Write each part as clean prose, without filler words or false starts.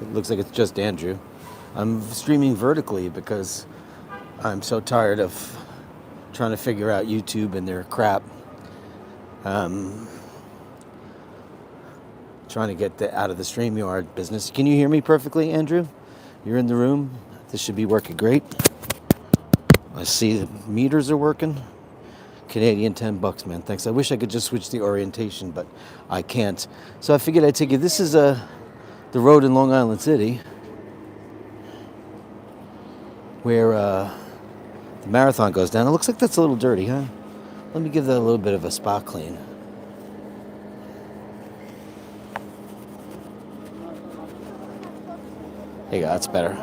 It looks like it's just Andrew. I'm streaming vertically because I'm so tired of trying to figure out YouTube and their crap. Trying to get out of the StreamYard business. Can you hear me perfectly, Andrew? You're in the room. This should be working great. I see the meters are working. Canadian $10, man. Thanks. I wish I could just switch the orientation, but I can't. So I figured I'd take you. This is the road in Long Island City where the marathon goes down. It looks like that's a little dirty, huh? Let me give that a little bit of a spot clean. There you go, that's better.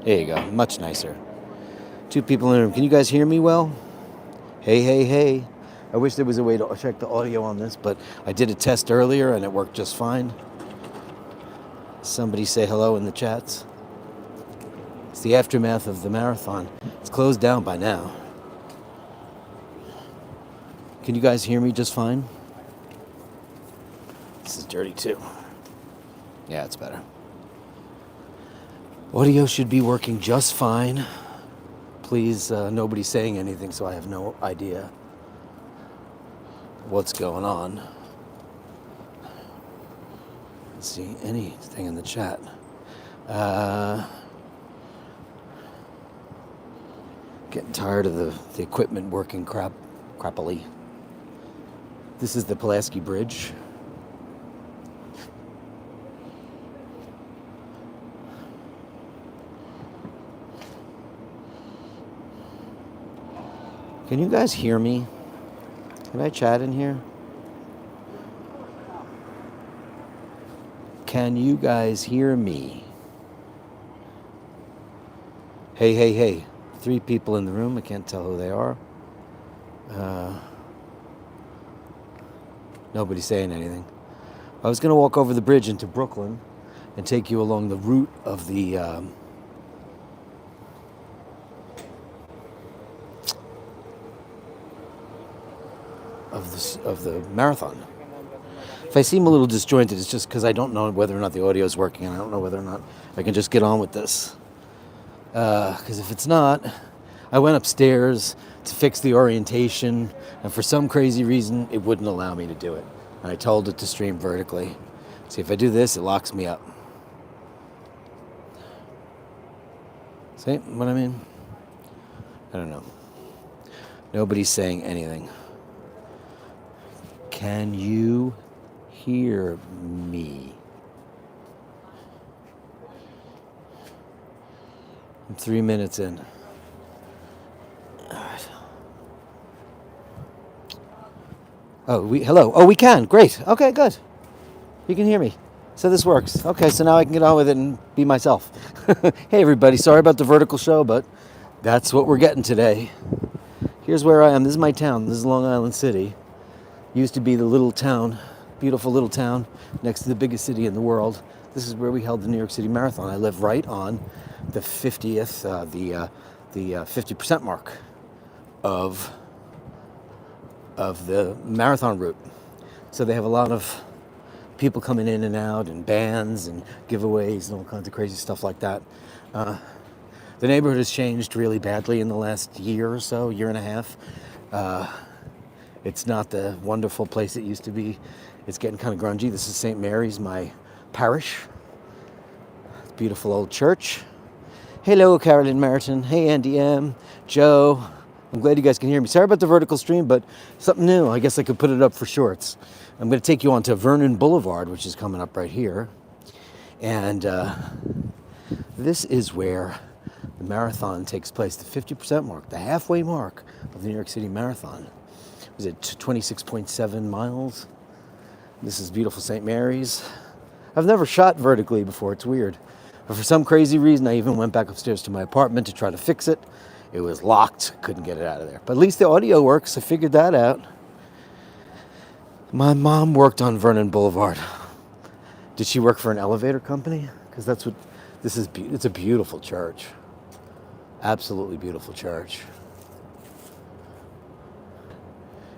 There you go, much nicer. 2 people in the room. Can you guys hear me well? Hey, hey, hey. I wish there was a way to check the audio on this, but I did a test earlier and it worked just fine. Somebody say hello in the chats. It's the aftermath of the marathon. It's closed down by now. Can you guys hear me just fine? This is dirty too. Yeah, it's better. Audio should be working just fine. Please, nobody's saying anything, so I have no idea what's going on. Let's see, anything in the chat. Getting tired of the equipment working crappily. This is the Pulaski Bridge. Can you guys hear me? Can I chat in here? Can you guys hear me? Hey, hey, hey. 3 people in the room. I can't tell who they are. Nobody's saying anything. I was going to walk over the bridge into Brooklyn and take you along the route of the of the marathon. If I seem a little disjointed, it's just because I don't know whether or not the audio is working, and I don't know whether or not I can just get on with this. Because if it's not, I went upstairs to fix the orientation, and for some crazy reason, it wouldn't allow me to do it. And I told it to stream vertically. See, if I do this, it locks me up. See what I mean? I don't know. Nobody's saying anything. Can you hear me? I'm 3 minutes in. Oh, hello. Oh, we can. Great. Okay, good. You can hear me. So this works. Okay, so now I can get on with it and be myself. Hey, everybody. Sorry about the vertical show, but that's what we're getting today. Here's where I am. This is my town. This is Long Island City. Used to be the little town, beautiful little town next to the biggest city in the world. This is where we held the New York City Marathon. I live right on the 50th, the 50% mark of the marathon route. So they have a lot of people coming in and out, and bands and giveaways and all kinds of crazy stuff like that. The neighborhood has changed really badly in the last year or so, year and a half. It's not the wonderful place it used to be. It's getting kind of grungy. This is St. Mary's, my parish. It's a beautiful old church. Hello, Carolyn Merton. Hey, Andy M. Joe. I'm glad you guys can hear me. Sorry about the vertical stream, but something new. I guess I could put it up for shorts. I'm going to take you on to Vernon Boulevard, which is coming up right here. And this is where the marathon takes place, the 50% mark, the halfway mark of the New York City Marathon. Was it 26.7 miles? This is beautiful St. Mary's. I've never shot vertically before. It's weird. But for some crazy reason, I even went back upstairs to my apartment to try to fix it. It was locked. Couldn't get it out of there. But at least the audio works. I figured that out. My mom worked on Vernon Boulevard. Did she work for an elevator company? Because that's what this is. It's a beautiful church. Absolutely beautiful church.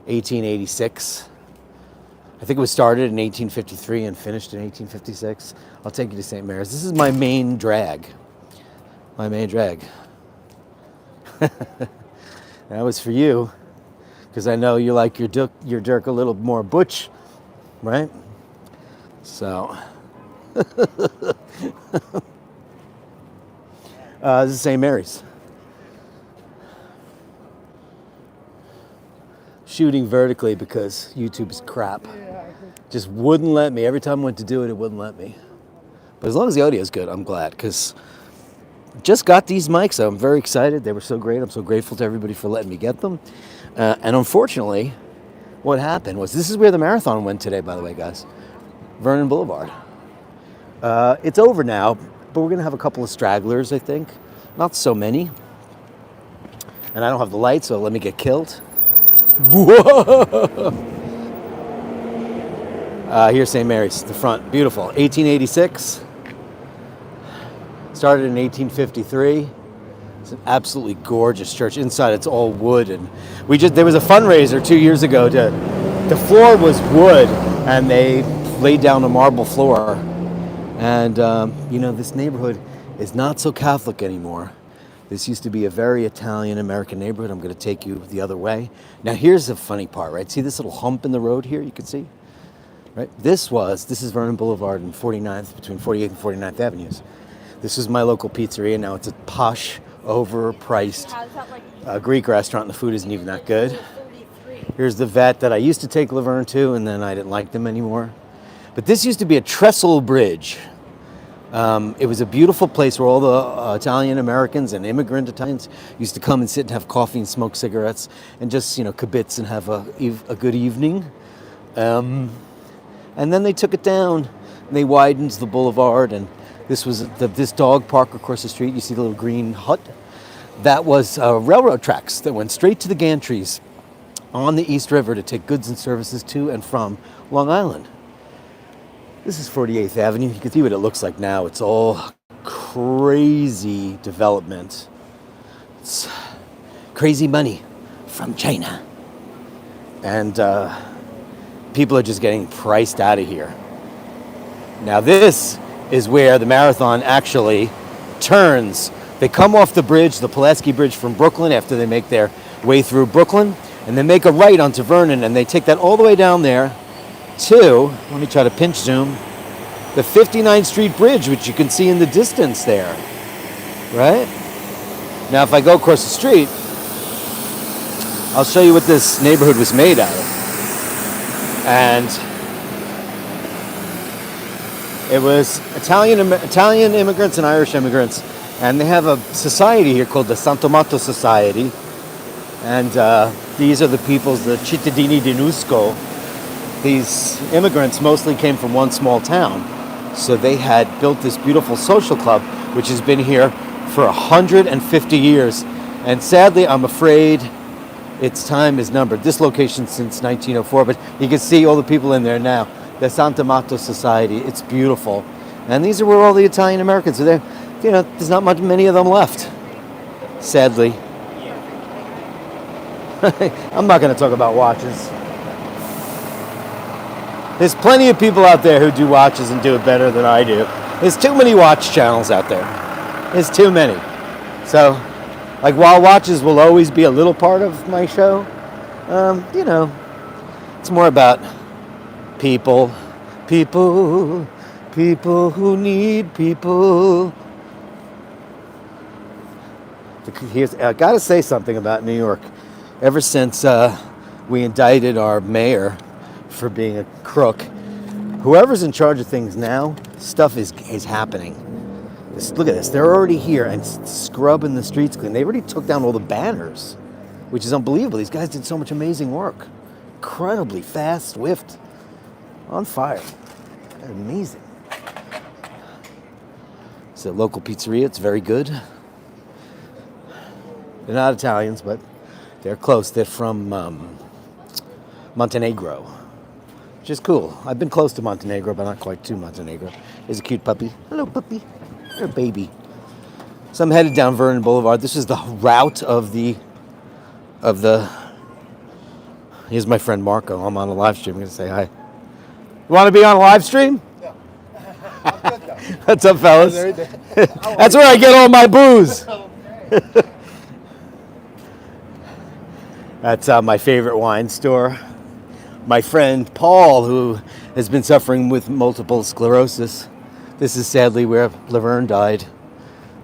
1886. I think it was started in 1853 and finished in 1856. I'll take you to St. Mary's. This is my main drag. My main drag. That was for you, because I know you like your Dirk a little more butch, right? So, this is St. Mary's. Shooting vertically because YouTube is crap. Just wouldn't let me. Every time I went to do it, it wouldn't let me. But as long as the audio is good, I'm glad, because just got these mics. I'm very excited. They were so great. I'm so grateful to everybody for letting me get them. And unfortunately, what happened was, this is where the marathon went today, by the way, guys. Vernon Boulevard. It's over now, but we're going to have a couple of stragglers, I think. Not so many. And I don't have the light, so let me get killed. Whoa! Here's St. Mary's, the front. Beautiful. 1886. Started in 1853. It's an absolutely gorgeous church. Inside, it's all wood, and there was a fundraiser 2 years ago. The floor was wood, and they laid down a marble floor. And this neighborhood is not so Catholic anymore. This used to be a very Italian-American neighborhood. I'm going to take you the other way. Now, here's the funny part, right? See this little hump in the road here? You can see, right? This is Vernon Boulevard and 49th, between 48th and 49th Avenues. This is my local pizzeria. Now it's a posh, overpriced Greek restaurant, and the food isn't even that good. Here's the vet that I used to take Laverne to, and then I didn't like them anymore. But this used to be a trestle bridge. It was a beautiful place where all the Italian Americans and immigrant Italians used to come and sit and have coffee and smoke cigarettes and just, kibitz and have a good evening. And then they took it down and they widened the boulevard, and this was this dog park across the street. You see the little green hut? That was railroad tracks that went straight to the gantries on the East River to take goods and services to and from Long Island. This is 48th Avenue. You can see what it looks like now. It's all crazy development. It's crazy money from China. And people are just getting priced out of here. Now this is where the marathon actually turns. They come off the bridge, the Pulaski Bridge from Brooklyn, after they make their way through Brooklyn, and they make a right onto Vernon, and they take that all the way down there to, let me try to pinch zoom, the 59th Street Bridge, which you can see in the distance there, right? Now, if I go across the street, I'll show you what this neighborhood was made out of. And it was Italian immigrants and Irish immigrants, and they have a society here called the San Tomato Society, and these are the peoples, the cittadini di Nusco. These immigrants mostly came from one small town, so they had built this beautiful social club, which has been here for 150 years, and sadly, I'm afraid its time is numbered. This location since 1904, but you can see all the people in there now. The San Tomato Society, it's beautiful. And these are where all the Italian Americans are there. There's not many of them left, sadly. I'm not going to talk about watches. There's plenty of people out there who do watches and do it better than I do. There's too many watch channels out there. There's too many. So, while watches will always be a little part of my show, it's more about people who need people. I got to say something about New York. Ever since we indicted our mayor for being a crook, whoever's in charge of things now, stuff is happening. Look at this. They're already here and scrubbing the streets clean. They already took down all the banners, which is unbelievable. These guys did so much amazing work. Incredibly fast, swift, on fire. They're amazing. It's a local pizzeria. It's very good. They're not Italians, but they're close. They're from Montenegro, which is cool. I've been close to Montenegro, but not quite to Montenegro. There's a cute puppy. Hello, puppy. You're a baby. So I'm headed down Vernon Boulevard. This is the route of the. Here's my friend Marco. I'm on a live stream. I'm going to say hi. You want to be on a live stream? Yeah. I'm good though. What's up, fellas? Oh, That's where I get all my booze. That's my favorite wine store. My friend Paul, who has been suffering with multiple sclerosis. This is sadly where Laverne died.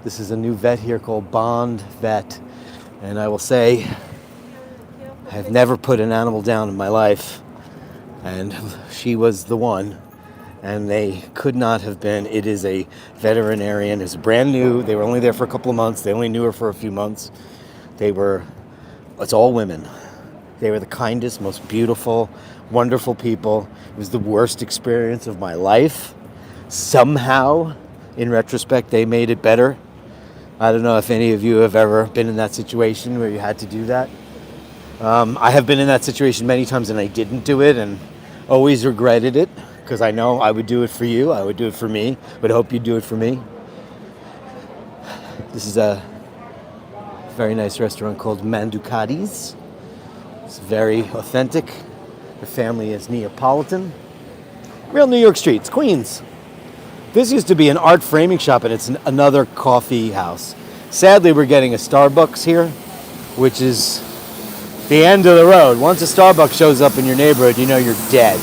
This is a new vet here called Bond Vet. And I will say, I've never put an animal down in my life. And she was the one. And they could not have been. It is a veterinarian. It's brand new. They were only there for a couple of months. They only knew her for a few months. It's all women. They were the kindest, most beautiful, wonderful people. It was the worst experience of my life. Somehow, in retrospect, they made it better. I don't know if any of you have ever been in that situation where you had to do that. I have been in that situation many times and I didn't do it and always regretted it because I know I would do it for you. I would do it for me. Would hope you'd do it for me. This is a very nice restaurant called Manducati's. It's very authentic. The family is Neapolitan. Real New York streets, Queens. This used to be an art framing shop and it's another coffee house. Sadly, we're getting a Starbucks here, which is the end of the road. Once a Starbucks shows up in your neighborhood, you know you're dead,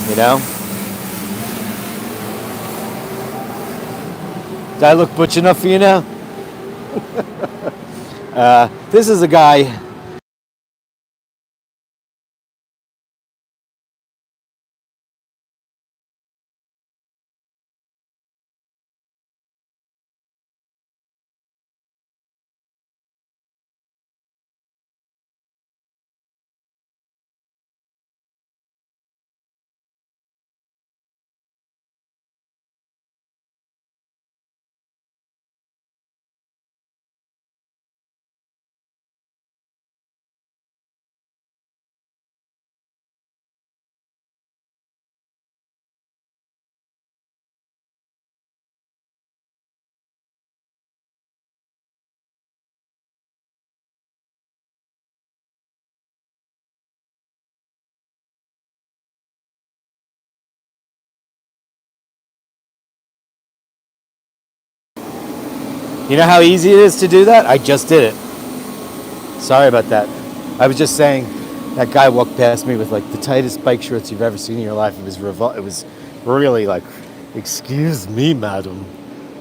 you know? Did I look butch enough for you now? This is a guy. You know how easy it is to do that? I just did it. Sorry about that. I was just saying that guy walked past me with like the tightest bike shorts you've ever seen in your life. It was really like, excuse me, madam.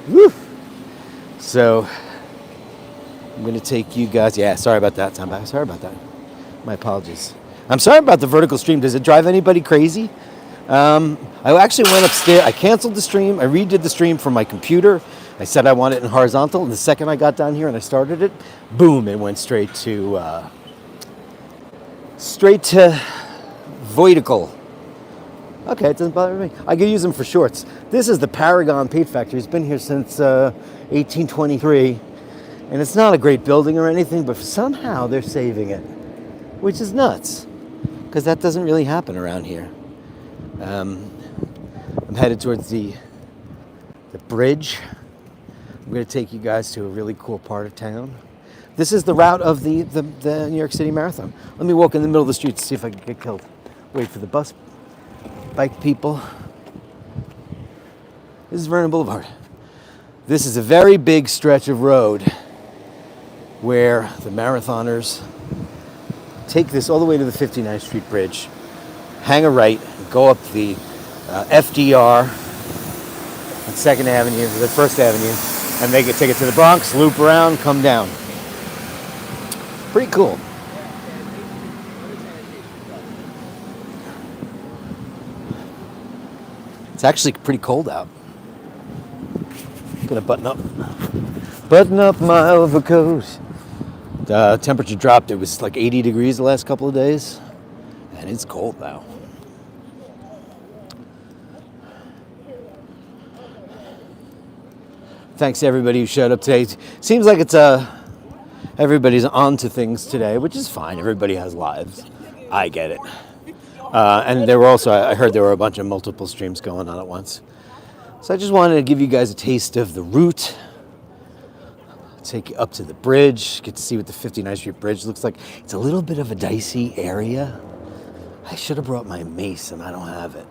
Woo! So I'm gonna take you guys. Yeah, sorry about that, Tom. Sorry about that. My apologies. I'm sorry about the vertical stream. Does it drive anybody crazy? I actually went upstairs. I canceled the stream. I redid the stream from my computer. I said I want it in horizontal, and the second I got down here and I started it, boom, it went straight to vertical. Okay, it doesn't bother me. I could use them for shorts. This is the Paragon Paint Factory. It's been here since 1823, and it's not a great building or anything, but somehow they're saving it, which is nuts, because that doesn't really happen around here. I'm headed towards the bridge. I'm going to take you guys to a really cool part of town. This is the route of the New York City Marathon. Let me walk in the middle of the street to see if I can get killed. Wait for the bus, bike people. This is Vernon Boulevard. This is a very big stretch of road where the marathoners take this all the way to the 59th Street Bridge, hang a right, go up the FDR on 2nd Avenue, the 1st Avenue, and they can take it to the Bronx, loop around, come down. Pretty cool. It's actually pretty cold out. I'm gonna button up my overcoat. The temperature dropped. It was like 80 degrees the last couple of days, and it's cold now. Thanks to everybody who showed up today. Seems like it's everybody's on to things today, which is fine. Everybody has lives. I get it. And there were also, I heard there were a bunch of multiple streams going on at once. So I just wanted to give you guys a taste of the route. Take you up to the bridge, get to see what the 59th Street Bridge looks like. It's a little bit of a dicey area. I should have brought my mace and I don't have it.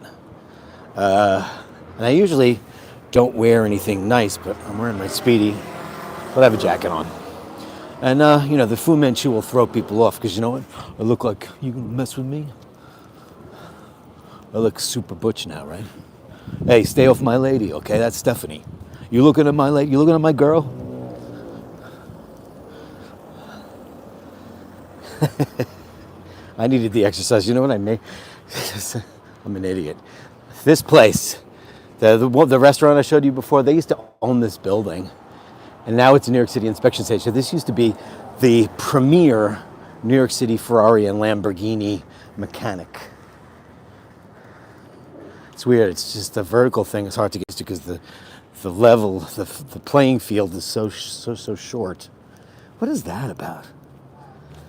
And I usually don't wear anything nice, but I'm wearing my Speedy. But I have a jacket on. And, the Fu Manchu will throw people off because you know what? I look like, you gonna mess with me? I look super butch now, right? Hey, stay off my lady, okay? That's Stephanie. You looking at my lady? You looking at my girl? I needed the exercise. You know what I made? I'm an idiot. This place, the restaurant I showed you before, they used to own this building. And now it's a New York City inspection station. So this used to be the premier New York City Ferrari and Lamborghini mechanic. It's weird. It's just a vertical thing. It's hard to get to because the level, the playing field is so short. What is that about?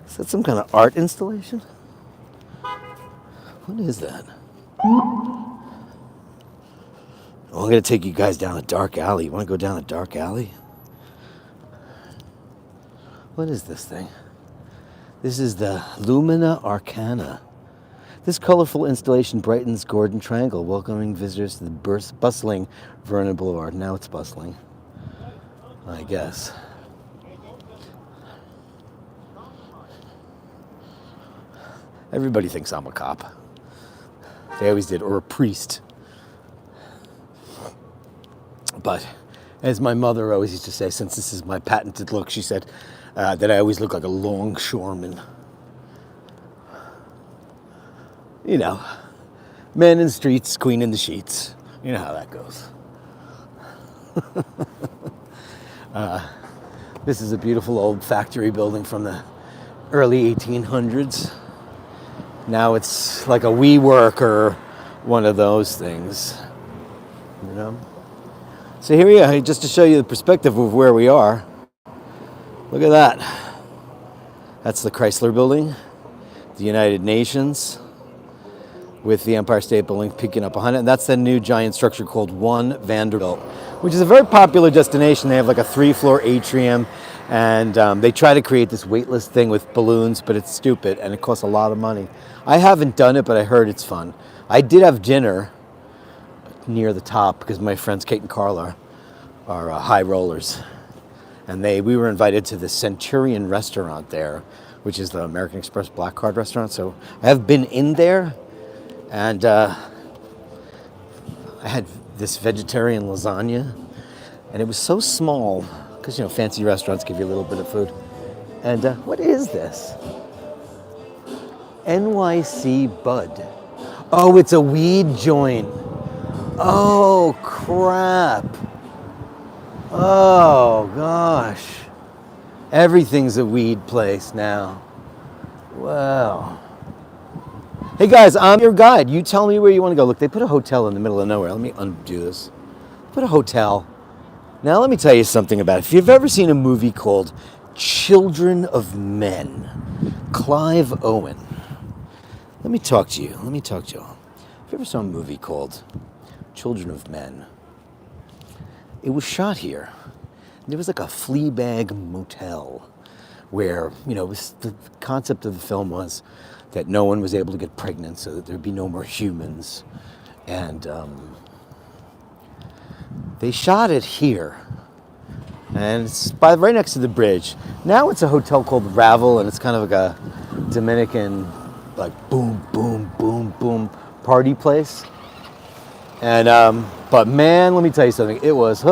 Is that some kind of art installation? What is that? Oh, I'm going to take you guys down a dark alley. You want to go down a dark alley? What is this thing? This is the Lumina Arcana. This colorful installation brightens Gordon Triangle, welcoming visitors to the bustling Vernon Boulevard. Now it's bustling, I guess. Everybody thinks I'm a cop. They always did, or a priest. But as my mother always used to say, since this is my patented look, she said that I always look like a longshoreman. You know, man in the streets, queen in the sheets. You know how that goes. This is a beautiful old factory building from the early 1800s. Now it's like a WeWork or one of those things, you know. So here we are, just to show you the perspective of where we are. Look at that. That's the Chrysler Building, the United Nations, with the Empire State Building peeking up behind it. And that's the new giant structure called One Vanderbilt, which is a very popular destination. They have like a 3-floor atrium, and they try to create this weightless thing with balloons, but it's stupid and it costs a lot of money. I haven't done it, but I heard it's fun. I did have dinner near the top because my friends Kate and Carla are high rollers, and we were invited to the Centurion restaurant there, which is the American Express Black Card restaurant. So I have been in there, and I had this vegetarian lasagna, and it was so small because fancy restaurants give you a little bit of food. And what is this? NYC Bud. Oh, it's a weed joint. Oh, crap. Oh, gosh. Everything's a weed place now. Wow. Hey, guys, I'm your guide. You tell me where you want to go. Look, they put a hotel in the middle of nowhere. Let me undo this. Put a hotel. Now, let me tell you something about it. If you've ever seen a movie called Children of Men, Clive Owen. Let me talk to you. If you ever saw a movie called Children of Men, it was shot here. There was like a Fleabag motel where, the concept of the film was that no one was able to get pregnant so that there'd be no more humans. And they shot it here. And it's right next to the bridge. Now it's a hotel called Ravel, and it's kind of like a Dominican, like boom, boom, boom, boom party place. And but man, let me tell you something. It was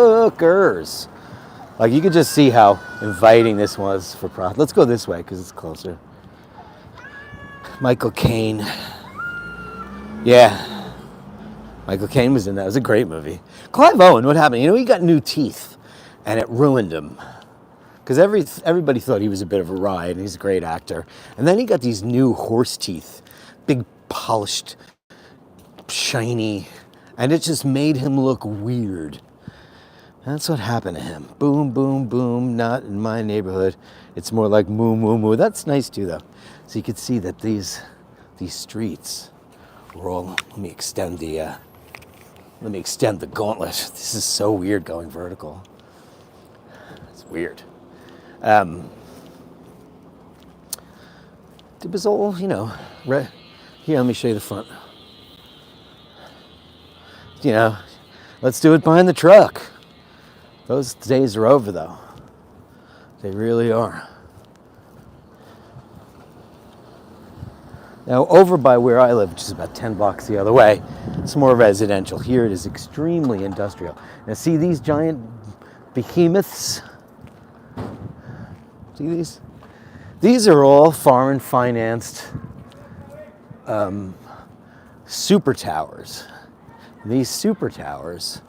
hookers. Like, you could just see how inviting this was for profit. Let's go this way because it's closer. Michael Caine. Yeah. Michael Caine was in that. It was a great movie. Clive Owen, what happened? He got new teeth, and it ruined him. Because everybody thought he was a bit of a ride, and he's a great actor. And then he got these new horse teeth, big, polished, shiny, and it just made him look weird. That's what happened to him. Boom, boom, boom, not in my neighborhood. It's more like moo, moo, moo. That's nice too, though. So you could see that these streets were all, let me extend the gauntlet. This is so weird going vertical. It's weird. It was all, here, let me show you the front. let's do it behind the truck. Those days are over, though. They really are. Now, over by where I live, which is about 10 blocks the other way, it's more residential. Here it is extremely industrial. Now, see these giant behemoths? See these? These are all foreign financed super towers. These super towers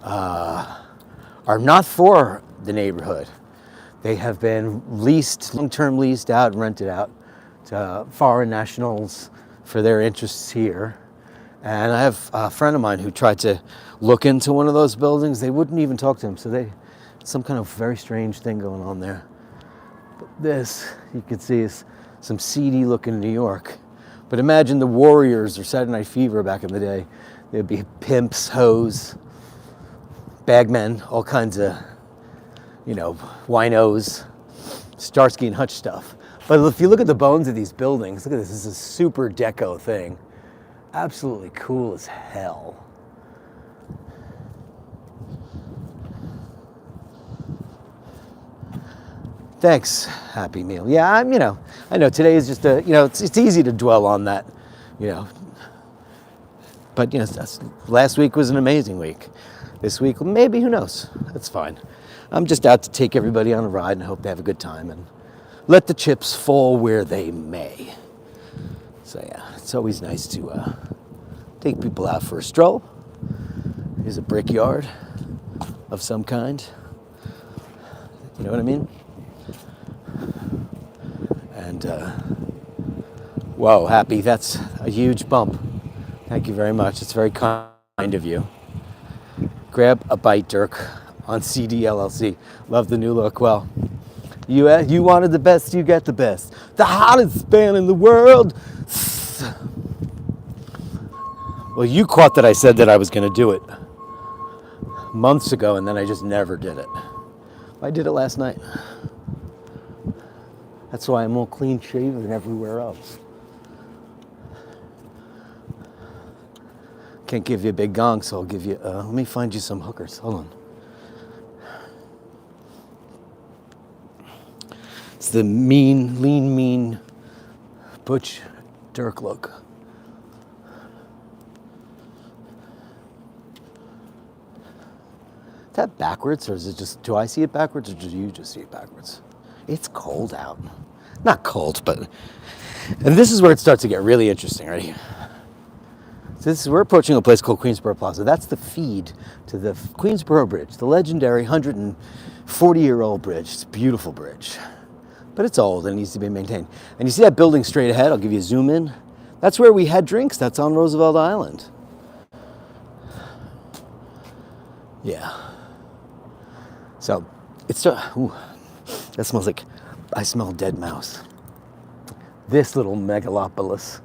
are not for the neighborhood. They have been leased, long-term leased out and rented out to foreign nationals for their interests here. And I have a friend of mine who tried to look into one of those buildings. They wouldn't even talk to him. So some kind of very strange thing going on there. But this, you can see, is some seedy looking New York. But imagine the Warriors or Saturday Night Fever back in the day. There'd be pimps, hoes, bagmen, all kinds of, winos, Starsky and Hutch stuff. But if you look at the bones of these buildings, look at this. This is a super deco thing. Absolutely cool as hell. Thanks, Happy Meal. Yeah, I know today is just it's easy to dwell on that, But, last week was an amazing week. This week, maybe, who knows? That's fine. I'm just out to take everybody on a ride and hope they have a good time and let the chips fall where they may. So, yeah, it's always nice to take people out for a stroll. Here's a brickyard of some kind. You know what I mean? And, whoa, Happy, that's a huge bump. Thank you very much. It's very kind of you. Grab a bite, Dirk, on CD LLC. Love the new look. Well, you wanted the best, you get the best. The hottest band in the world. Well, you caught that I said that I was going to do it months ago, and then I just never did it. I did it last night. That's why I'm all clean shaven everywhere else. Can't give you a big gong, so I'll give you, let me find you some hookers. Hold on. It's the lean, mean, butch Dirk look. Is that backwards, or is it just, do I see it backwards, or do you just see it backwards? It's cold out. Not cold, but, and this is where it starts to get really interesting, right here. So we're approaching a place called Queensboro Plaza. That's the feed to the Queensboro Bridge, the legendary 140-year-old bridge. It's a beautiful bridge, but it's old and needs to be maintained. And you see that building straight ahead? I'll give you a zoom in. That's where we had drinks. That's on Roosevelt Island. Yeah. So it's, ooh, that smells like, I smell dead mouse. This little megalopolis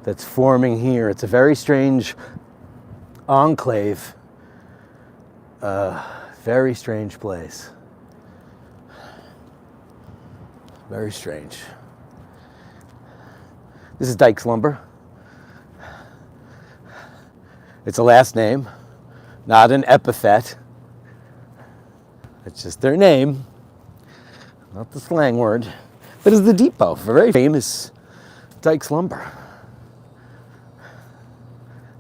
that's forming here. It's a very strange enclave. Very strange place. Very strange. This is Dyke's Lumber. It's a last name, not an epithet. It's just their name, not the slang word. But it's the depot for very famous Dyke's Lumber.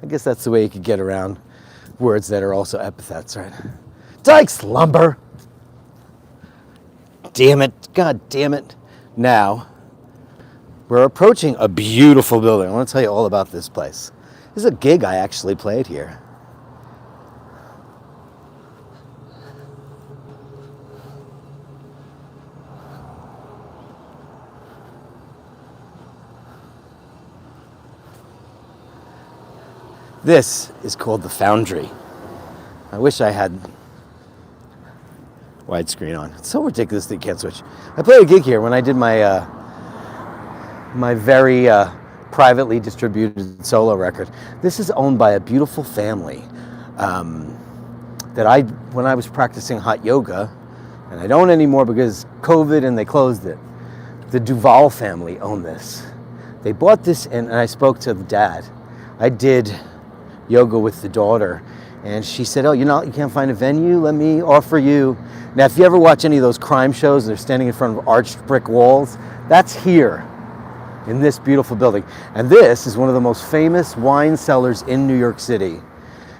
I guess that's the way you could get around words that are also epithets, right? Dyke's Lumber. Damn it. God damn it. Now, we're approaching a beautiful building. I want to tell you all about this place. This is a gig I actually played here. This is called the Foundry. I wish I had widescreen on. It's so ridiculous that you can't switch. I played a gig here when I did my my very privately distributed solo record. This is owned by a beautiful family that when I was practicing hot yoga, and I don't anymore because COVID and they closed it. The Duval family owned this. They bought this, and I spoke to the dad. I did yoga with the daughter. And she said, oh, you can't find a venue? Let me offer you. Now, if you ever watch any of those crime shows, they're standing in front of arched brick walls. That's here in this beautiful building. And this is one of the most famous wine cellars in New York City.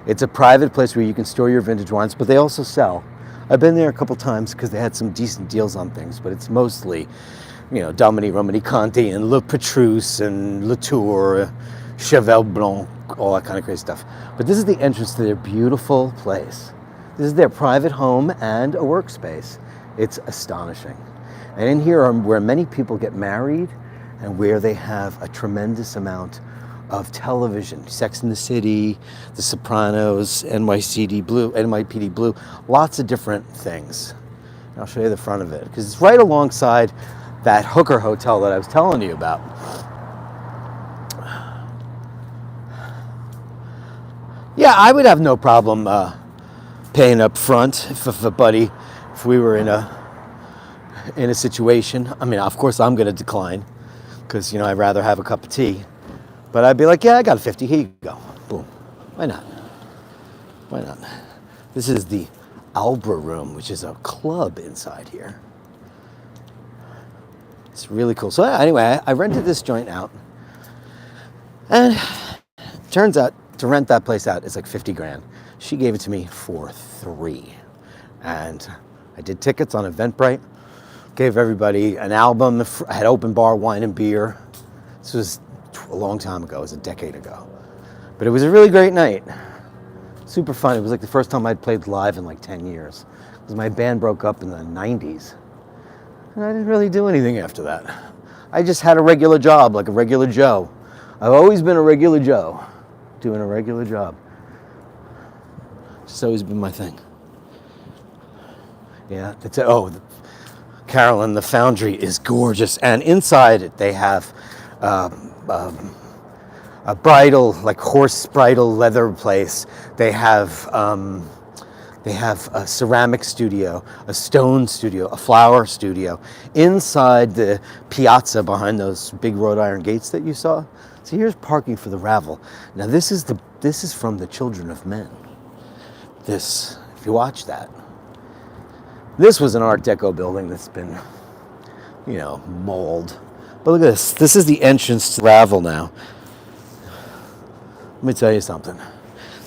It's a private place where you can store your vintage wines, but they also sell. I've been there a couple times because they had some decent deals on things, but it's mostly, Dominique Romanée-Conti and Le Petrus and Latour, Cheval Blanc, all that kind of crazy stuff. But this is the entrance to their beautiful place. This is their private home and a workspace. It's astonishing. And in here are where many people get married and where they have a tremendous amount of television. Sex and the City, The Sopranos, NYPD Blue, lots of different things. And I'll show you the front of it because it's right alongside that hooker hotel that I was telling you about. Yeah, I would have no problem paying up front if we were in a situation. I mean, of course, I'm going to decline because I'd rather have a cup of tea. But I'd be like, yeah, I got a 50. Here you go. Boom. Why not? Why not? This is the Albra Room, which is a club inside here. It's really cool. So anyway, I rented this joint out, and it turns out to rent that place out is like 50 grand. She gave it to me for 3. And I did tickets on Eventbrite, gave everybody an album. I had open bar, wine and beer. This was a long time ago. It was a decade ago. But it was a really great night. Super fun. It was like the first time I'd played live in like 10 years. Because my band broke up in the 90s. And I didn't really do anything after that. I just had a regular job, like a regular Joe. I've always been a regular Joe, doing a regular job. It's always been my thing. Yeah, Carolyn, the Foundry is gorgeous. And inside it, they have a bridal, like horse bridal leather place. They have a ceramic studio, a stone studio, a flower studio inside the piazza behind those big wrought iron gates that you saw. So here's parking for the Ravel. Now this is from the Children of Men. This, if you watch that, this was an Art Deco building that's been, mauled. But look at this. This is the entrance to Ravel now. Let me tell you something.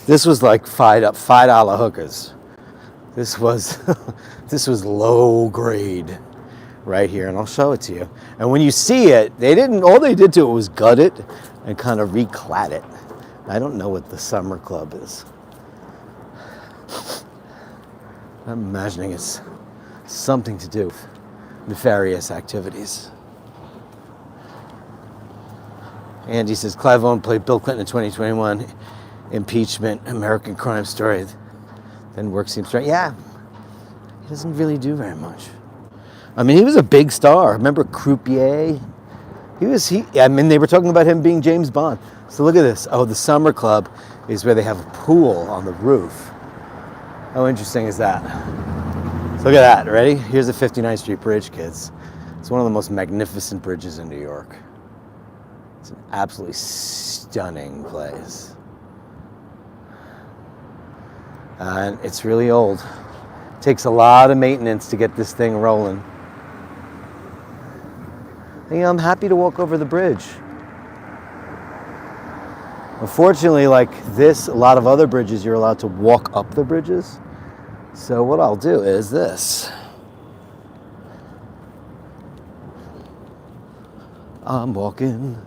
This was like $5 hookers. This was low grade right here, and I'll show it to you. And when you see it, all they did to it was gut it and kind of reclad it. I don't know what the Summer Club is. I'm imagining it's something to do with nefarious activities. Andy says, Clive Owen played Bill Clinton in 2021. Impeachment, American Crime Story. Then work seems right. Yeah, he doesn't really do very much. I mean, he was a big star. Remember Croupier? They were talking about him being James Bond. So look at this. Oh, the Summer Club is where they have a pool on the roof. How interesting is that? So look at that. Ready? Here's the 59th Street Bridge, kids. It's one of the most magnificent bridges in New York. It's an absolutely stunning place. And it's really old. It takes a lot of maintenance to get this thing rolling. And, I'm happy to walk over the bridge. Unfortunately, like this, a lot of other bridges, you're allowed to walk up the bridges. So what I'll do is this. I'm walking.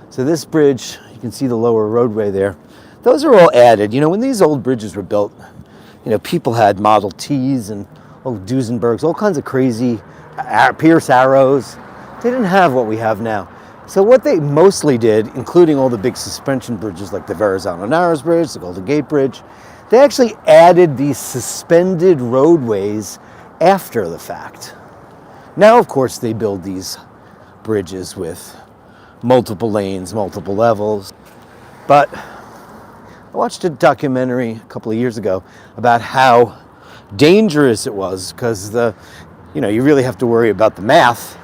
So this bridge, you can see the lower roadway there. Those are all added. When these old bridges were built, people had Model Ts and Duesenbergs, all kinds of crazy Pierce Arrows. They didn't have what we have now. So what they mostly did, including all the big suspension bridges like the Verrazano Narrows Bridge, the Golden Gate Bridge, they actually added these suspended roadways after the fact. Now, of course, they build these bridges with multiple lanes, multiple levels. But I watched a documentary a couple of years ago about how dangerous it was because you really have to worry about the math.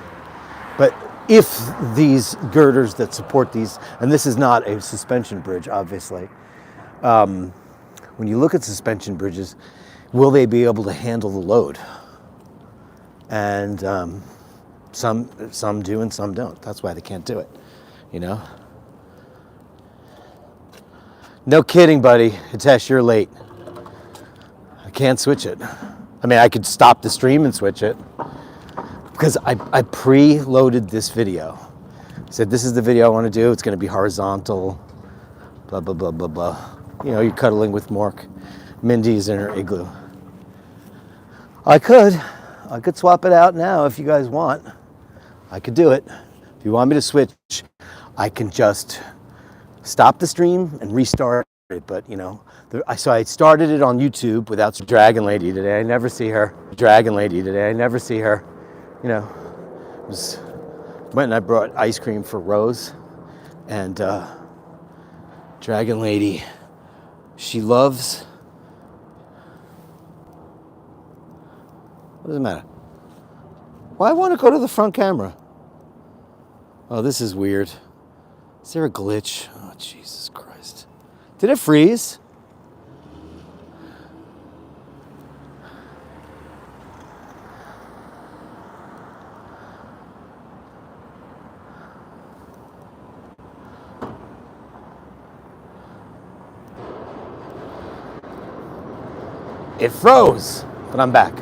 But if these girders that support these, and this is not a suspension bridge, obviously, When you look at suspension bridges, will they be able to handle the load? And some do and some don't. That's why they can't do it, you know? No kidding, buddy. Hitesh, you're late. I can't switch it. I mean, I could stop the stream and switch it because I pre-loaded this video. I said, this is the video I want to do. It's going to be horizontal, blah, blah, blah, blah, blah. You know, you're cuddling with Mork. Mindy's in her igloo. I could swap it out now if you guys want. I could do it. If you want me to switch, I can just stop the stream and restart it. But, you know, so I started it on YouTube without Dragon Lady today. I never see her. Dragon Lady today. I never see her. You know, went and I brought ice cream for Rose. And Dragon Lady, she loves... What does it matter? Why want to go to the front camera? Oh, this is weird. Is there a glitch? Oh, Jesus Christ. Did it freeze? It froze, but I'm back.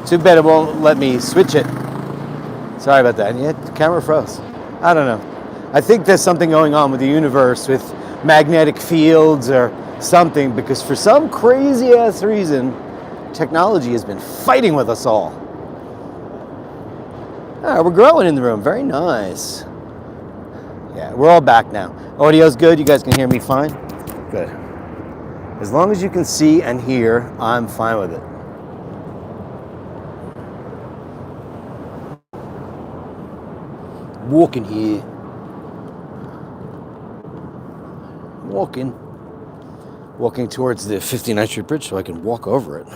Too bad it won't let me switch it. Sorry about that. Yeah, the camera froze. I don't know. I think there's something going on with the universe with magnetic fields or something, because for some crazy ass reason, technology has been fighting with us all. All right, we're growing in the room. Very nice. Yeah, we're all back now. Audio's good. You guys can hear me fine? Good. As long as you can see and hear, I'm fine with it. Walking here. Walking towards the 59th Street Bridge so I can walk over it,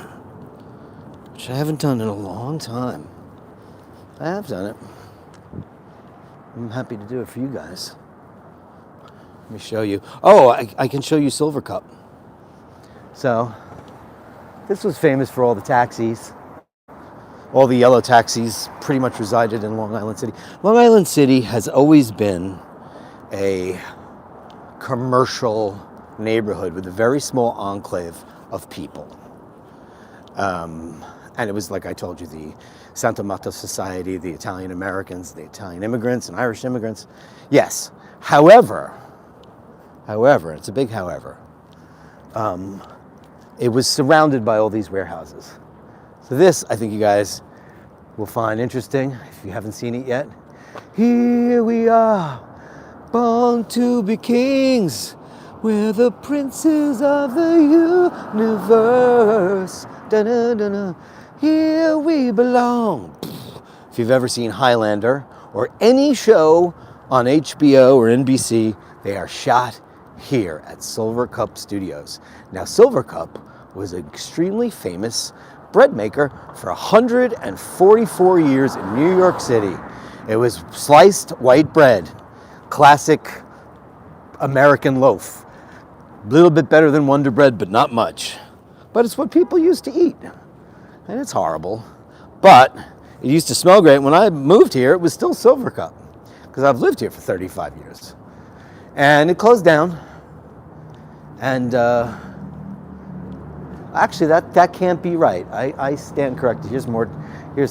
which I haven't done in a long time. I have done it. I'm happy to do it for you guys. Let me show you. Oh, I can show you Silver Cup. So, this was famous for all the taxis. All the yellow taxis pretty much resided in Long Island City. Long Island City has always been a commercial neighborhood with a very small enclave of people. And it was, like I told you, the Santa Marta Society, the Italian Americans, the Italian immigrants and Irish immigrants. Yes. However, it's a big however, it was surrounded by all these warehouses. So this, I think you guys will find interesting if you haven't seen it yet. Here we are, born to be kings. We're the princes of the universe. Da-da-da-da. Here we belong. If you've ever seen Highlander or any show on HBO or NBC, they are shot here at Silver Cup Studios. Now, Silver Cup was an extremely famous bread maker for 144 years in New York City. It was sliced white bread, classic American loaf. A little bit better than Wonder Bread, but not much. But it's what people used to eat. And it's horrible. But it used to smell great. When I moved here, it was still Silver Cup, because I've lived here for 35 years. And it closed down. And actually, that can't be right. I stand corrected. Here's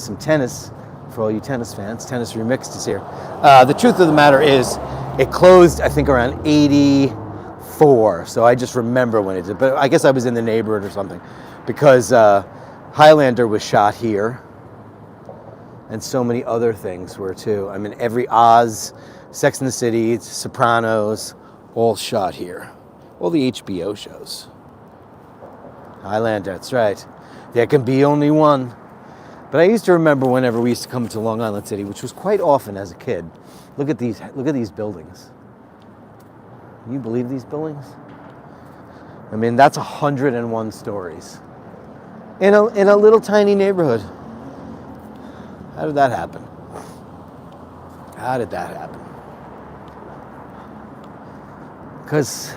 some tennis for all you tennis fans. Tennis Remixed is here. The truth of the matter is, it closed, I think, around 84. So I just remember when it did. But I guess I was in the neighborhood or something, because Highlander was shot here. And so many other things were too. I mean, every Oz, Sex and the City, Sopranos, all shot here. All the HBO shows. Highlander, that's right. There can be only one. But I used to remember whenever we used to come to Long Island City, which was quite often as a kid. Look at these buildings. Can you believe these buildings? I mean, that's 101 stories. In a little tiny neighborhood. How did that happen? How did that happen? Because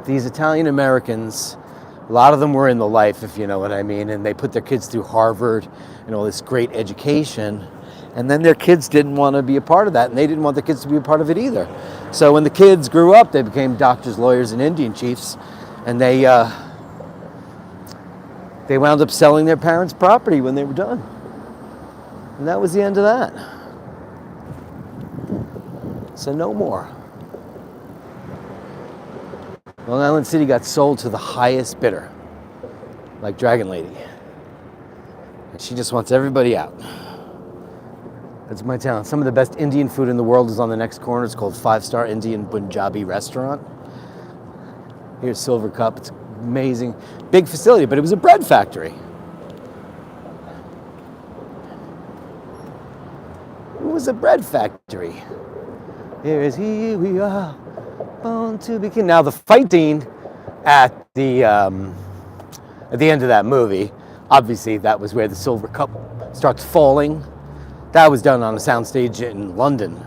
these Italian Americans, a lot of them were in the life, if you know what I mean, and they put their kids through Harvard and all this great education, and then their kids didn't want to be a part of that, and they didn't want their kids to be a part of it either. So when the kids grew up, they became doctors, lawyers, and Indian chiefs, and they wound up selling their parents' property when they were done. And that was the end of that. So no more. Long Island City got sold to the highest bidder, like Dragon Lady. And she just wants everybody out. That's my town. Some of the best Indian food in the world is on the next corner. It's called 5-Star Indian Punjabi Restaurant. Here's Silver Cup. It's amazing. Big facility, but it was a bread factory. It was a bread factory. Here we are, born to be king. Now the fight scene at the end of that movie, obviously that was where the Silver Cup starts falling. That was done on a soundstage in London,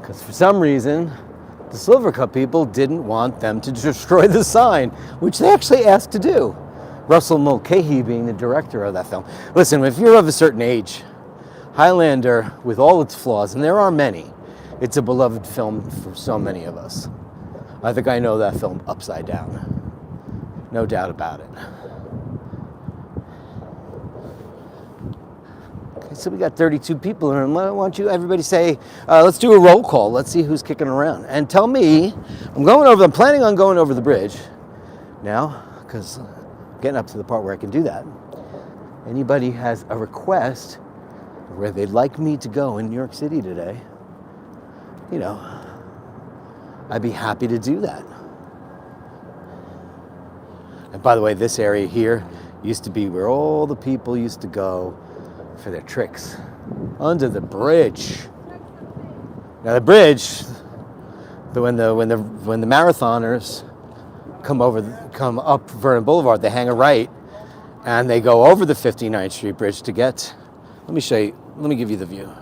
because for some reason the Silver Cup people didn't want them to destroy the sign, which they actually asked to do. Russell Mulcahy being the director of that film. Listen, if you're of a certain age, Highlander, with all its flaws, and there are many, it's a beloved film for so many of us. I think I know that film upside down. No doubt about it. Okay, so we got 32 people in the room. Why don't you everybody say, let's do a roll call. Let's see who's kicking around. And tell me, I'm planning on going over the bridge now, because I'm getting up to the part where I can do that. Anybody has a request where they'd like me to go in New York City today, you know, I'd be happy to do that. And by the way, this area here used to be where all the people used to go for their tricks. Under the bridge. Now the bridge, when the marathoners come up Vernon Boulevard, they hang a right and they go over the 59th Street Bridge to get, let me show you, let me give you the view.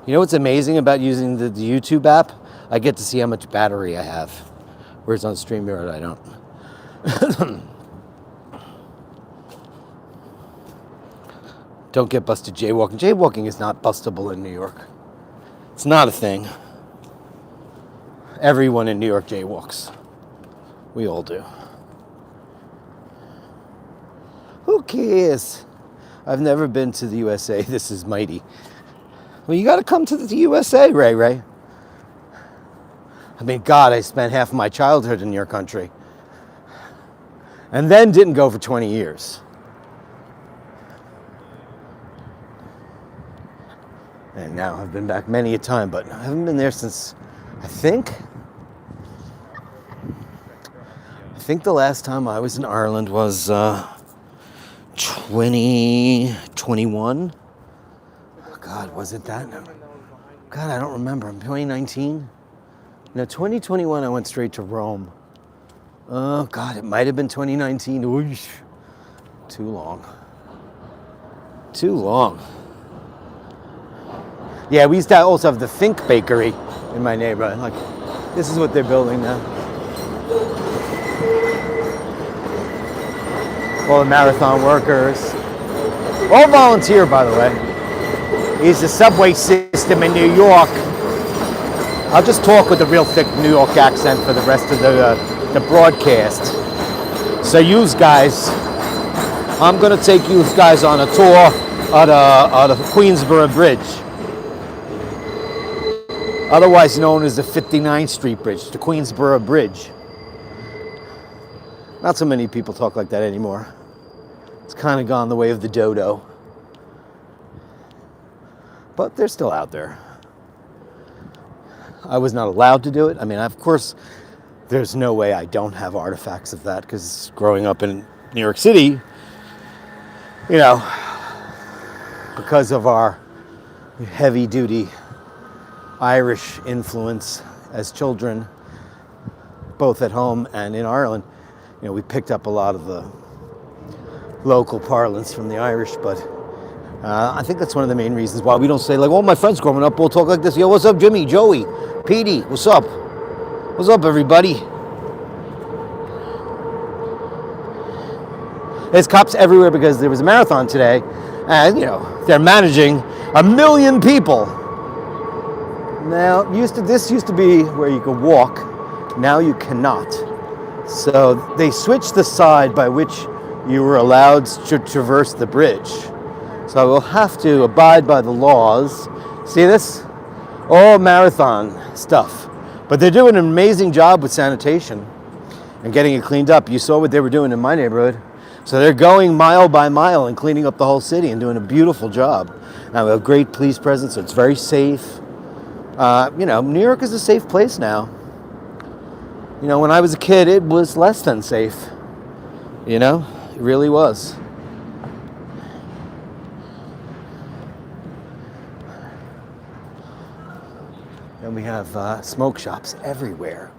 You know what's amazing about using the YouTube app? I get to see how much battery I have. Whereas on StreamYard, I don't. Don't get busted jaywalking. Jaywalking is not bustable in New York. It's not a thing. Everyone in New York jaywalks. We all do. Who cares? I've never been to the USA. This is mighty. Well, you got to come to the USA, Ray. I mean, God, I spent half of my childhood in your country. And then didn't go for 20 years. And now I've been back many a time, but I haven't been there since, I think the last time I was in Ireland was 2021. God, was it that? God, I don't remember. 2019? No, 2021 I went straight to Rome. Oh, God, it might have been 2019. Oosh. Too long. Yeah, we used to also have the Fink Bakery in my neighborhood. Like, this is what they're building now. All the marathon workers. All volunteer, by the way. Is the subway system in New York. I'll just talk with a real thick New York accent for the rest of the broadcast. So you guys, I'm going to take you guys on a tour of the Queensboro Bridge. Otherwise known as the 59th Street Bridge, the Queensboro Bridge. Not so many people talk like that anymore. It's kind of gone the way of the dodo. But they're still out there. I was not allowed to do it. I mean, of course, there's no way I don't have artifacts of that, because growing up in New York City, you know, because of our heavy-duty Irish influence as children, both at home and in Ireland, you know, we picked up a lot of the local parlance from the Irish, but I think that's one of the main reasons why we don't say like, all my friends growing up will talk like this. Yo, what's up, Jimmy, Joey, Petey, what's up? What's up, everybody? There's cops everywhere because there was a marathon today, and you know, they're managing 1 million people. Now, this used to be where you could walk, now you cannot. So they switched the side by which you were allowed to traverse the bridge. So I will have to abide by the laws. See this? All marathon stuff. But they're doing an amazing job with sanitation and getting it cleaned up. You saw what they were doing in my neighborhood. So they're going mile by mile and cleaning up the whole city and doing a beautiful job. Now we have great police presence, so it's very safe. You know, New York is a safe place now. You know, when I was a kid, it was less than safe. You know, it really was. And we have smoke shops everywhere.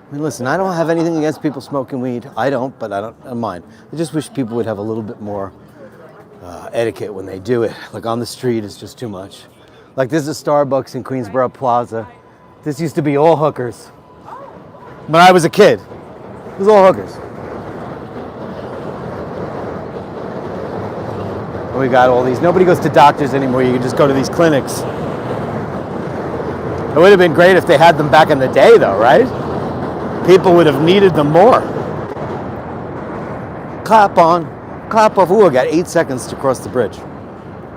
I mean, listen, I don't have anything against people smoking weed. I don't, but I don't mind. I just wish people would have a little bit more etiquette when they do it. Like on the street, it's just too much. Like this is a Starbucks in Queensboro Plaza. This used to be all hookers. When I was a kid, it was all hookers. And we got all these. Nobody goes to doctors anymore. You can just go to these clinics. It would have been great if they had them back in the day, though, right? People would have needed them more. Clap on, clap off. Ooh, I got 8 seconds to cross the bridge.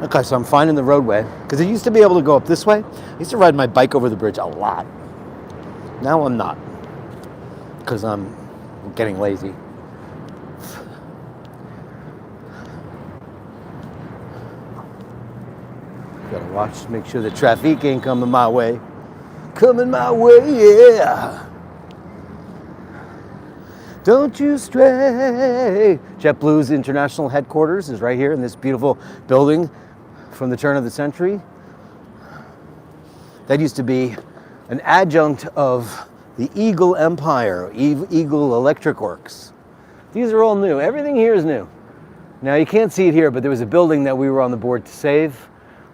Okay, so I'm finding the roadway. Because I used to be able to go up this way. I used to ride my bike over the bridge a lot. Now I'm not. Because I'm getting lazy. Gotta watch, make sure the traffic ain't coming my way. Coming my way, yeah. Don't you stray. JetBlue's international headquarters is right here in this beautiful building from the turn of the century. That used to be an adjunct of the Eagle Empire, Eagle Electric Works. These are all new. Everything here is new. Now you can't see it here, but there was a building that we were on the board to save.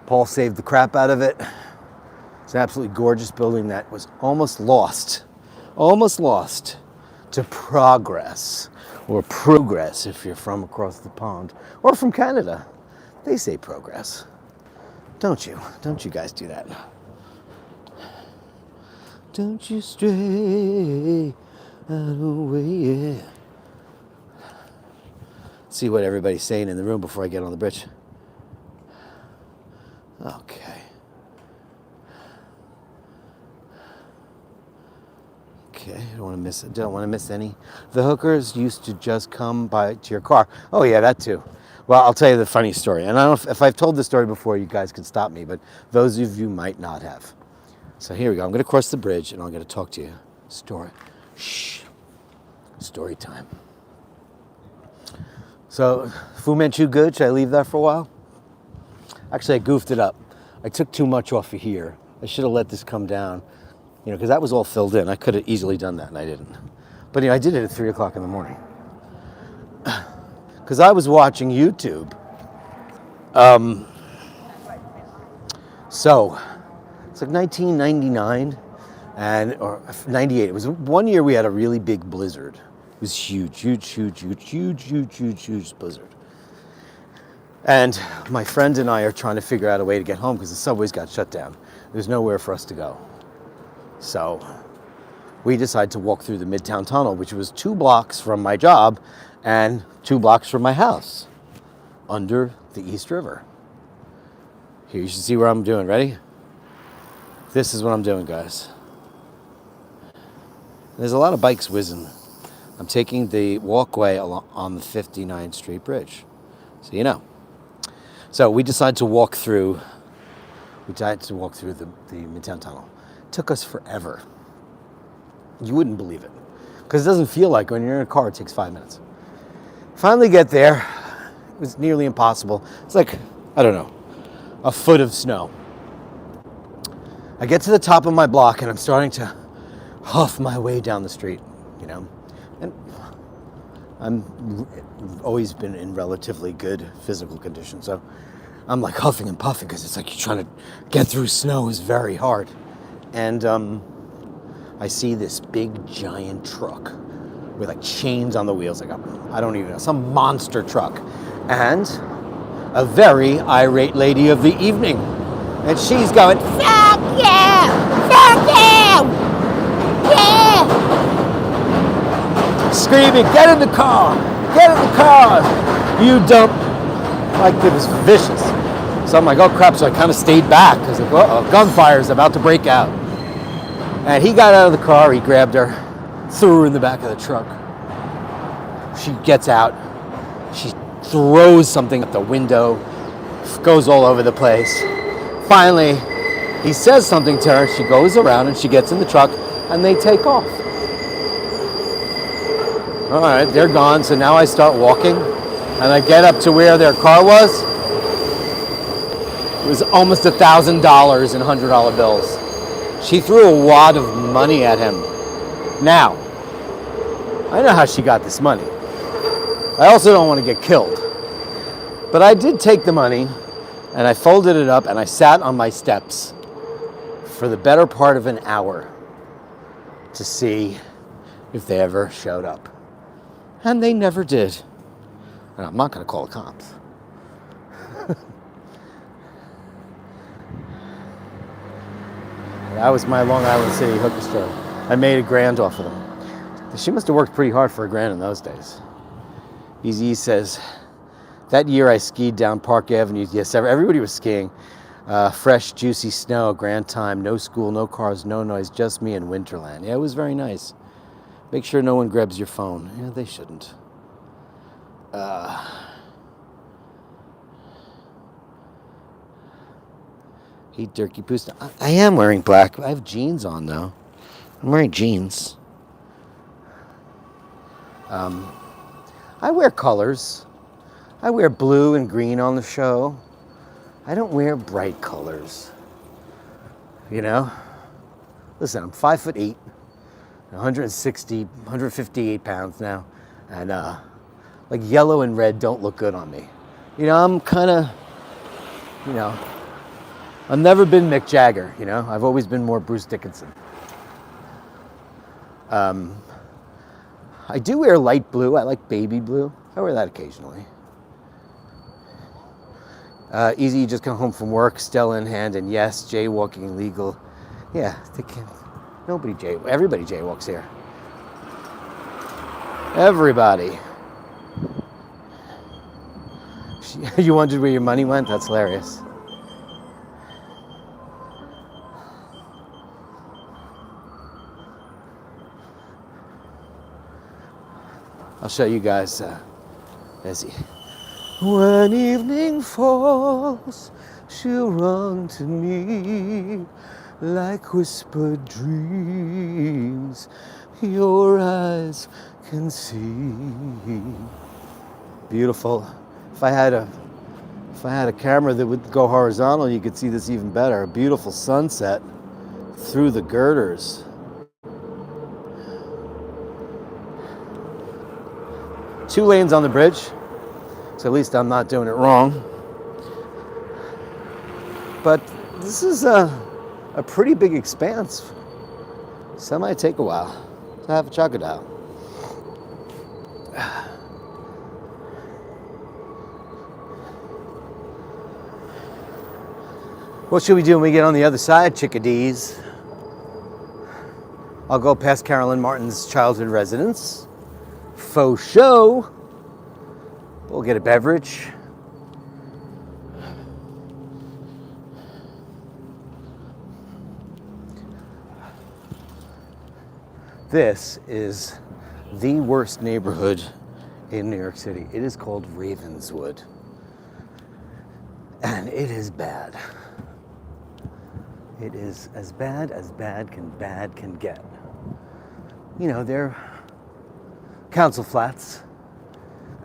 Paul saved the crap out of it. It's an absolutely gorgeous building that was almost lost to progress, or progress if you're from across the pond, or from Canada. They say progress. Don't you? Don't you guys do that? Don't you stray out of the way, yeah. See what everybody's saying in the room before I get on the bridge. Okay. Okay, I don't want to miss any. The hookers used to just come by to your car. Oh yeah, that too. Well, I'll tell you the funny story. And I don't know if I've told this story before, you guys can stop me, but those of you might not have. So here we go. I'm going to cross the bridge and I'm going to talk to you. Story. Shh. Story time. So, Fu Manchu good? Should I leave that for a while? Actually, I goofed it up. I took too much off of here. I should have let this come down, you know, because that was all filled in. I could have easily done that, and I didn't. But you know, I did it at 3 o'clock in the morning because I was watching YouTube. So it's like 1999 or 98. It was one year we had a really big blizzard. It was huge blizzard. And my friend and I are trying to figure out a way to get home because the subways got shut down. There's nowhere for us to go. So we decided to walk through the Midtown Tunnel, which was 2 blocks from my job and 2 blocks from my house, under the East River. Here, you should see what I'm doing. Ready? This is what I'm doing, guys. There's a lot of bikes whizzing. I'm taking the walkway along on the 59th Street Bridge, so you know. So we decided to walk through. We decided to walk through the Midtown Tunnel. It took us forever. You wouldn't believe it, because it doesn't feel like when you're in a car it takes 5 minutes. Finally get there. It was nearly impossible. It's like, I don't know, a foot of snow. I get to the top of my block and I'm starting to huff my way down the street, you know. And I've always been in relatively good physical condition, so I'm like huffing and puffing because it's like you're trying to get through snow is very hard. And I see this big giant truck with like chains on the wheels, like I don't even know, some monster truck. And a very irate lady of the evening. And she's going, fuck yeah! Fuck yeah! Yeah! Screaming, get in the car! Get in the car! You dump. Like it was vicious. So I'm like, oh crap, so I kind of stayed back because like, uh-oh, gunfire is about to break out. And he got out of the car, he grabbed her, threw her in the back of the truck. She gets out, she throws something at the window, goes all over the place. Finally, he says something to her, she goes around and she gets in the truck and they take off. All right, they're gone, so now I start walking and I get up to where their car was. It was almost $1,000 in $100 bills. She threw a wad of money at him. Now, I know how she got this money. I also don't want to get killed. But I did take the money and I folded it up and I sat on my steps for the better part of an hour to see if they ever showed up. And they never did. And I'm not going to call the cops. That was my Long Island City hooker story. I made $1,000 off of them. She must have worked pretty hard for $1,000 in those days. Easy says, that year I skied down Park Avenue. Yes, everybody was skiing. Fresh, juicy snow, grand time, no school, no cars, no noise, just me in Winterland. Yeah, it was very nice. Make sure no one grabs your phone. Yeah, they shouldn't. Eat turkey poos. I am wearing black. I have jeans on though. I'm wearing jeans. I wear colors. I wear blue and green on the show. I don't wear bright colors. You know? Listen, I'm 5'8", 158 pounds now. And like yellow and red don't look good on me. You know, I'm kind of, you know, I've never been Mick Jagger, you know? I've always been more Bruce Dickinson. I do wear light blue. I like baby blue. I wear that occasionally. Easy, you just come home from work, Stella in hand, and yes, jaywalking illegal. Yeah, they can't. Everybody jaywalks here. Everybody. You wondered where your money went? That's hilarious. I'll show you guys. There's he. When evening falls, she'll run to me like whispered dreams your eyes can see. Beautiful. If I had a camera that would go horizontal, you could see this even better. A beautiful sunset through the girders. 2 lanes on the bridge, so at least I'm not doing it wrong. But this is a pretty big expanse, so that might take a while to have a check it out. What should we do when we get on the other side, chickadees? I'll go past Carolyn Martin's childhood residence. Faux show. We'll get a beverage. This is the worst neighborhood in New York City. It is called Ravenswood. And it is bad. It is as bad can get. You know, they're council flats,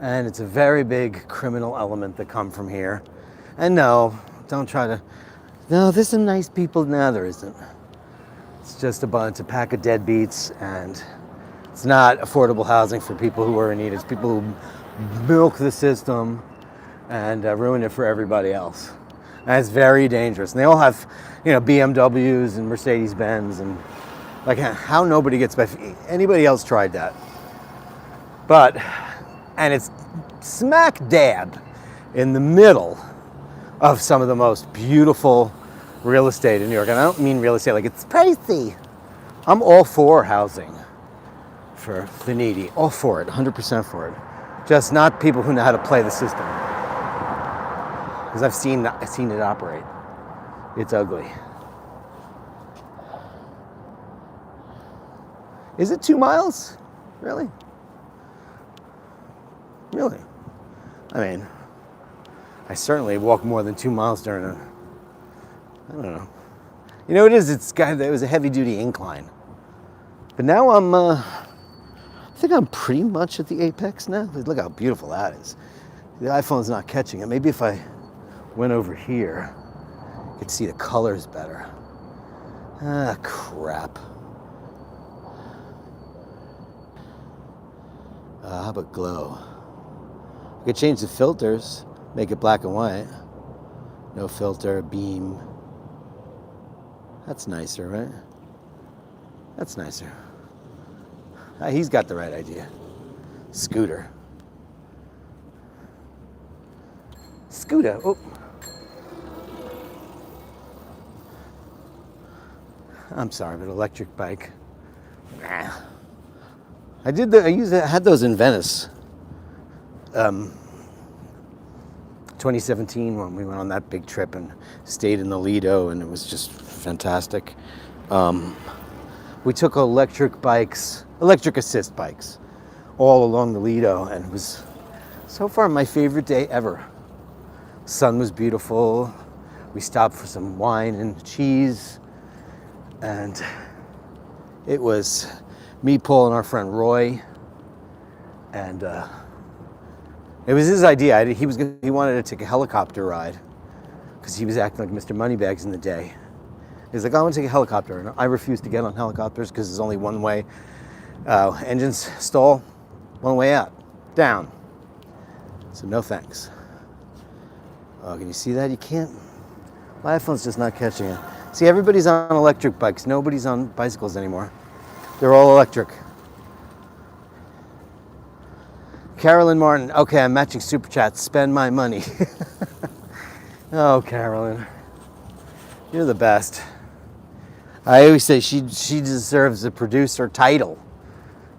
and it's a very big criminal element that come from here. And no, don't try to, no, there's some nice people. No, there isn't. It's just a pack of deadbeats, and it's not affordable housing for people who are in need. It's people who milk the system and ruin it for everybody else. And it's very dangerous. And they all have, you know, BMWs and Mercedes-Benz, and like how nobody gets by. Anybody else tried that? But, and it's smack dab in the middle of some of the most beautiful real estate in New York. And I don't mean real estate like it's pricey. I'm all for housing for the needy, all for it, 100% for it. Just not people who know how to play the system. Because I've seen it operate. It's ugly. Is it 2 miles? Really? Really? I mean, I certainly walk more than 2 miles during I don't know. You know what it is? It was a heavy duty incline. But now I think I'm pretty much at the apex now. Look how beautiful that is. The iPhone's not catching it. Maybe if I went over here, you could see the colors better. Ah, crap. How about glow? I could change the filters, make it black and white. No filter, beam. That's nicer, right? That's nicer. He's got the right idea. Scooter. Scooter. Oh. I'm sorry, but electric bike. Nah. I had those in Venice. 2017 when we went on that big trip and stayed in the Lido, and it was just fantastic. We took electric assist bikes, all along the Lido, and it was so far my favorite day ever. Sun was beautiful. We stopped for some wine and cheese, and it was me, Paul, and our friend Roy, and it was his idea. He wanted to take a helicopter ride because he was acting like Mr. Moneybags in the day. He's like, I want to take a helicopter, and I refused to get on helicopters because there's only one way. Engines stall, one way out, down. So no thanks. Oh, can you see that? You can't. My iPhone's just not catching it. See, everybody's on electric bikes. Nobody's on bicycles anymore. They're all electric. Carolyn Martin. Okay, I'm matching super chats. Spend my money. Oh, Carolyn, you're the best. I always say she deserves a producer title.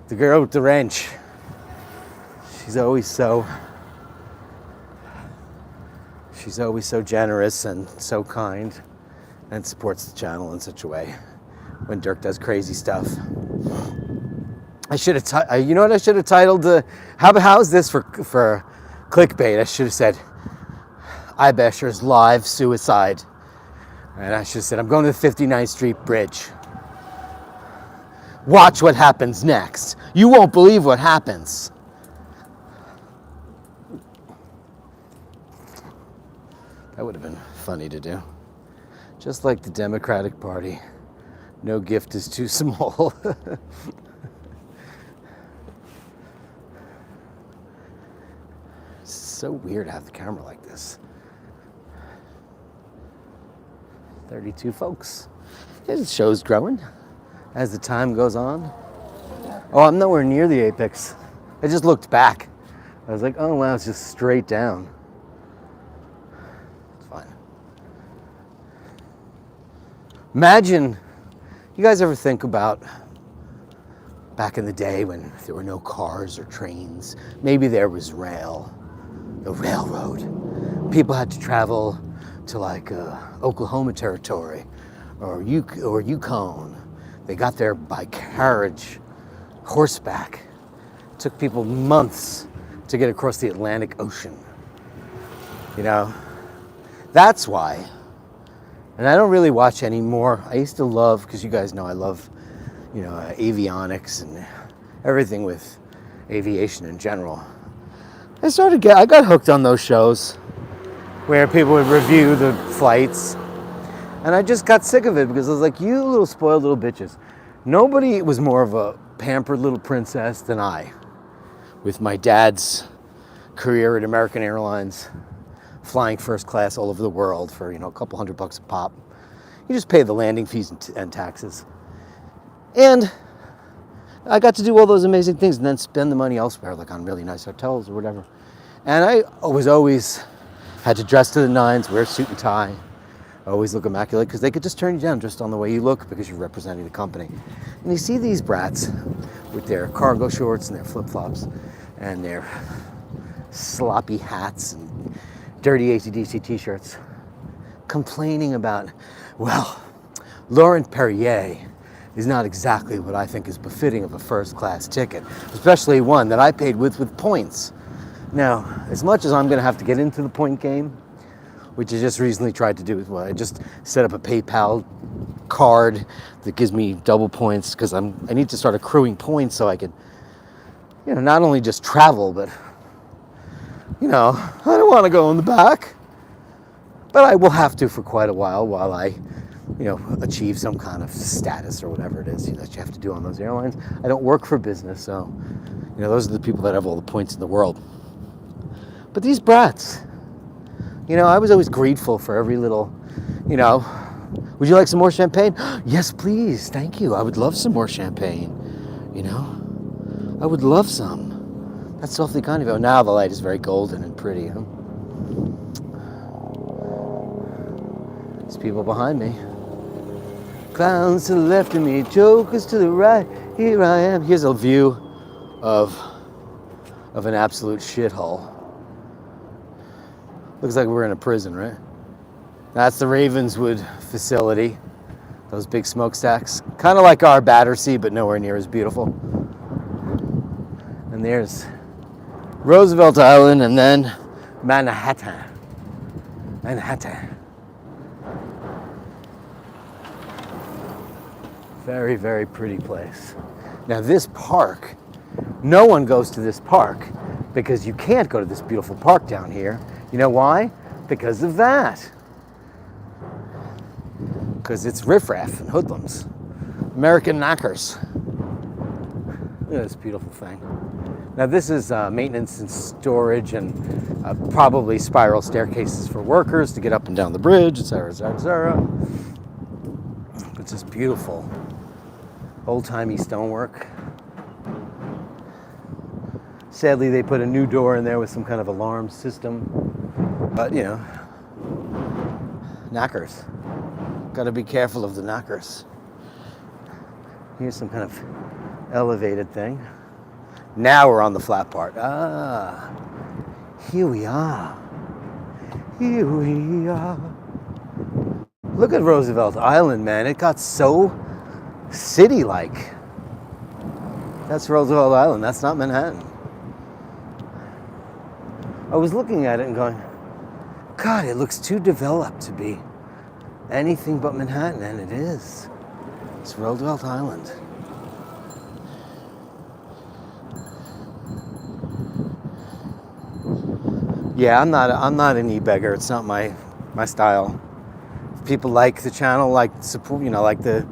The girl with the wrench. She's always so generous and so kind, and supports the channel in such a way when Dirk does crazy stuff. I should have, you know what I should have titled? How's this for clickbait? I should have said, iBashers live suicide. And I should have said, I'm going to the 59th Street Bridge. Watch what happens next. You won't believe what happens. That would have been funny to do. Just like the Democratic Party. No gift is too small. It's so weird to have the camera like this. 32 folks. The show's growing as the time goes on. Oh, I'm nowhere near the apex. I just looked back. I was like, oh wow, it's just straight down. It's fine. Imagine, you guys ever think about back in the day when there were no cars or trains? Maybe there was the railroad. People had to travel to like Oklahoma territory or Yukon. They got there by carriage, horseback. It took people months to get across the Atlantic Ocean. You know, that's why. And I don't really watch anymore. I used to love, because you guys know I love, you know, avionics and everything with aviation in general. I got hooked on those shows where people would review the flights. And I just got sick of it because I was like, you little spoiled little bitches. Nobody was more of a pampered little princess than I, with my dad's career at American Airlines flying first class all over the world for, a couple $100 a pop. You just pay the landing fees and taxes. And I got to do all those amazing things and then spend the money elsewhere, like on really nice hotels or whatever. And I was always had to dress to the nines, wear a suit and tie, always look immaculate, because they could just turn you down just on the way you look because you're representing the company. And you see these brats with their cargo shorts and their flip-flops and their sloppy hats and dirty AC/DC t-shirts complaining about, well, Laurent Perrier is not exactly what I think is befitting of a first-class ticket, especially one that I paid with points. Now, as much as I'm going to have to get into the point game, which I just recently tried to do, I just set up a PayPal card that gives me double points because I need to start accruing points so I could, not only just travel, but, I don't want to go in the back, but I will have to for quite a while I, achieve some kind of status or whatever it is that you have to do on those airlines. I don't work for business, so, those are the people that have all the points in the world. But these brats, I was always grateful for every little, would you like some more champagne? Yes, please, thank you. I would love some more champagne, I would love some. That's awfully kind of you. Now the light is very golden and pretty, huh? There's people behind me. Clowns to the left of me, jokers to the right. Here I am. Here's a view of an absolute shithole. Looks like we're in a prison, right? That's the Ravenswood facility. Those big smokestacks. Kind of like our Battersea, but nowhere near as beautiful. And there's Roosevelt Island and then Manhattan. Manhattan. Very, very pretty place. Now this park, no one goes to this park because you can't go to this beautiful park down here. You know why? Because of that. Because it's riffraff and hoodlums. American knockers. Look at this beautiful thing. Now this is maintenance and storage and probably spiral staircases for workers to get up and down the bridge, etc., etc., etc. It's just beautiful. Old-timey stonework. Sadly, they put a new door in there with some kind of alarm system. But, knockers. Got to be careful of the knockers. Here's some kind of elevated thing. Now we're on the flat part. Ah, here we are. Here we are. Look at Roosevelt Island, man. It got so city-like. That's Roosevelt Island. That's not Manhattan. I was looking at it and going, God, it looks too developed to be anything but Manhattan, and it is. It's Roosevelt Island. Yeah, I'm not an e-beggar. It's not my style. If people like the channel, like support, like the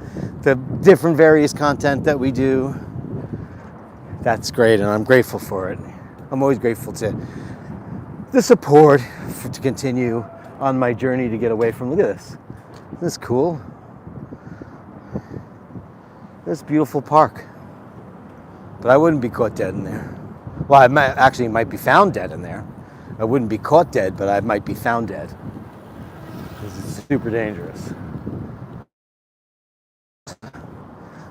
different various content that we do, that's great, and I'm grateful for it. I'm always grateful to the support to continue on my journey to get away from. Look at this. Isn't this cool? This beautiful park. But I wouldn't be caught dead in there. Well, I might be found dead in there. I wouldn't be caught dead, but I might be found dead. This is super dangerous.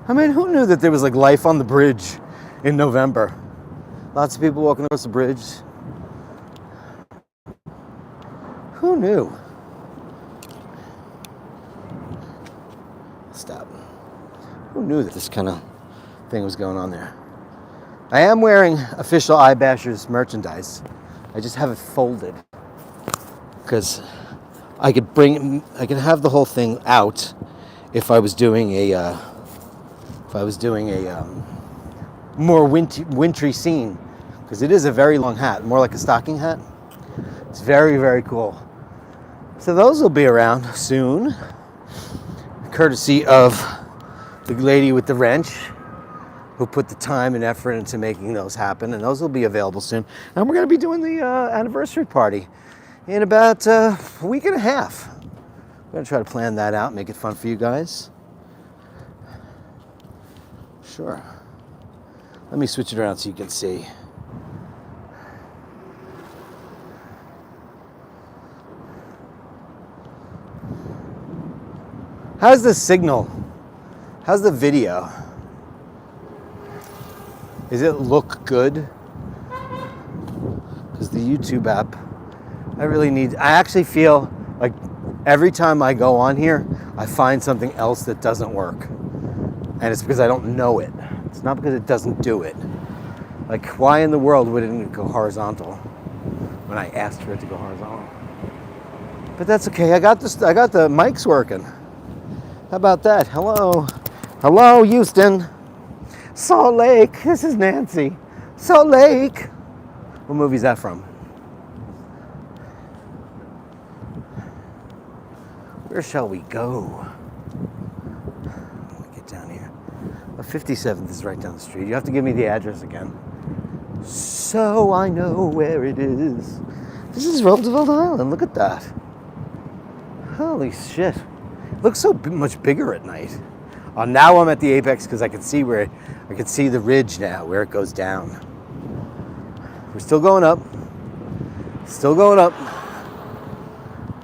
I mean, who knew that there was like life on the bridge in November? Lots of people walking across the bridge. Who knew? Stop. Who knew that this kind of thing was going on there? I am wearing official iBashers merchandise. I just have it folded because I could have the whole thing out if I was doing a more wintry scene, because it is a very long hat, more like a stocking hat. It's very, very cool. So those will be around soon, courtesy of the lady with the wrench who put the time and effort into making those happen, and those will be available soon. And we're going to be doing the anniversary party in about a week and a half. I'm gonna try to plan that out, make it fun for you guys. Sure. Let me switch it around so you can see. How's the signal? How's the video? Does it look good? Because the YouTube app, I actually feel like every time I go on here, I find something else that doesn't work. And it's because I don't know it. It's not because it doesn't do it. Like, why in the world would it go horizontal when I asked for it to go horizontal? But that's okay. I got the mics working. How about that? Hello. Hello, Houston. Salt Lake. This is Nancy. Salt Lake. What movie is that from? Where shall we go? Let me get down here. 57th is right down the street. You have to give me the address again, so I know where it is. This is Roosevelt Island. Look at that. Holy shit. It looks so much bigger at night. Now I'm at the apex because I can see the ridge now where it goes down. We're still going up. Still going up.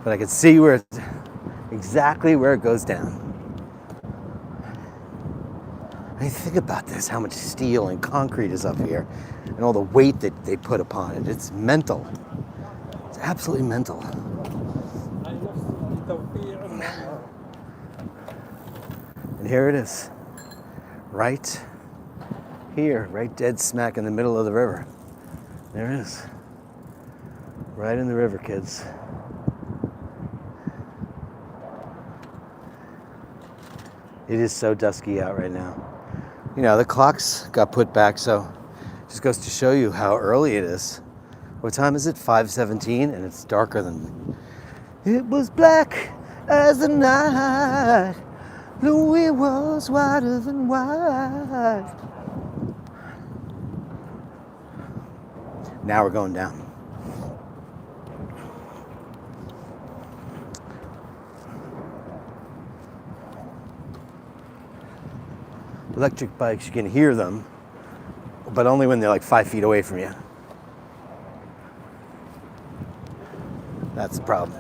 But I can see exactly where it goes down. I mean, think about this, how much steel and concrete is up here and all the weight that they put upon it. It's mental. It's absolutely mental. And here it is. Right here, right dead smack in the middle of the river. There it is. Right in the river, kids. It is so dusky out right now. You know, the clocks got put back, so it just goes to show you how early it is. What time is it? 5:17, and it's darker than... It was black as the night. Louis was whiter than white. Now we're going down. Electric bikes, you can hear them, but only when they're like 5 feet away from you. That's the problem.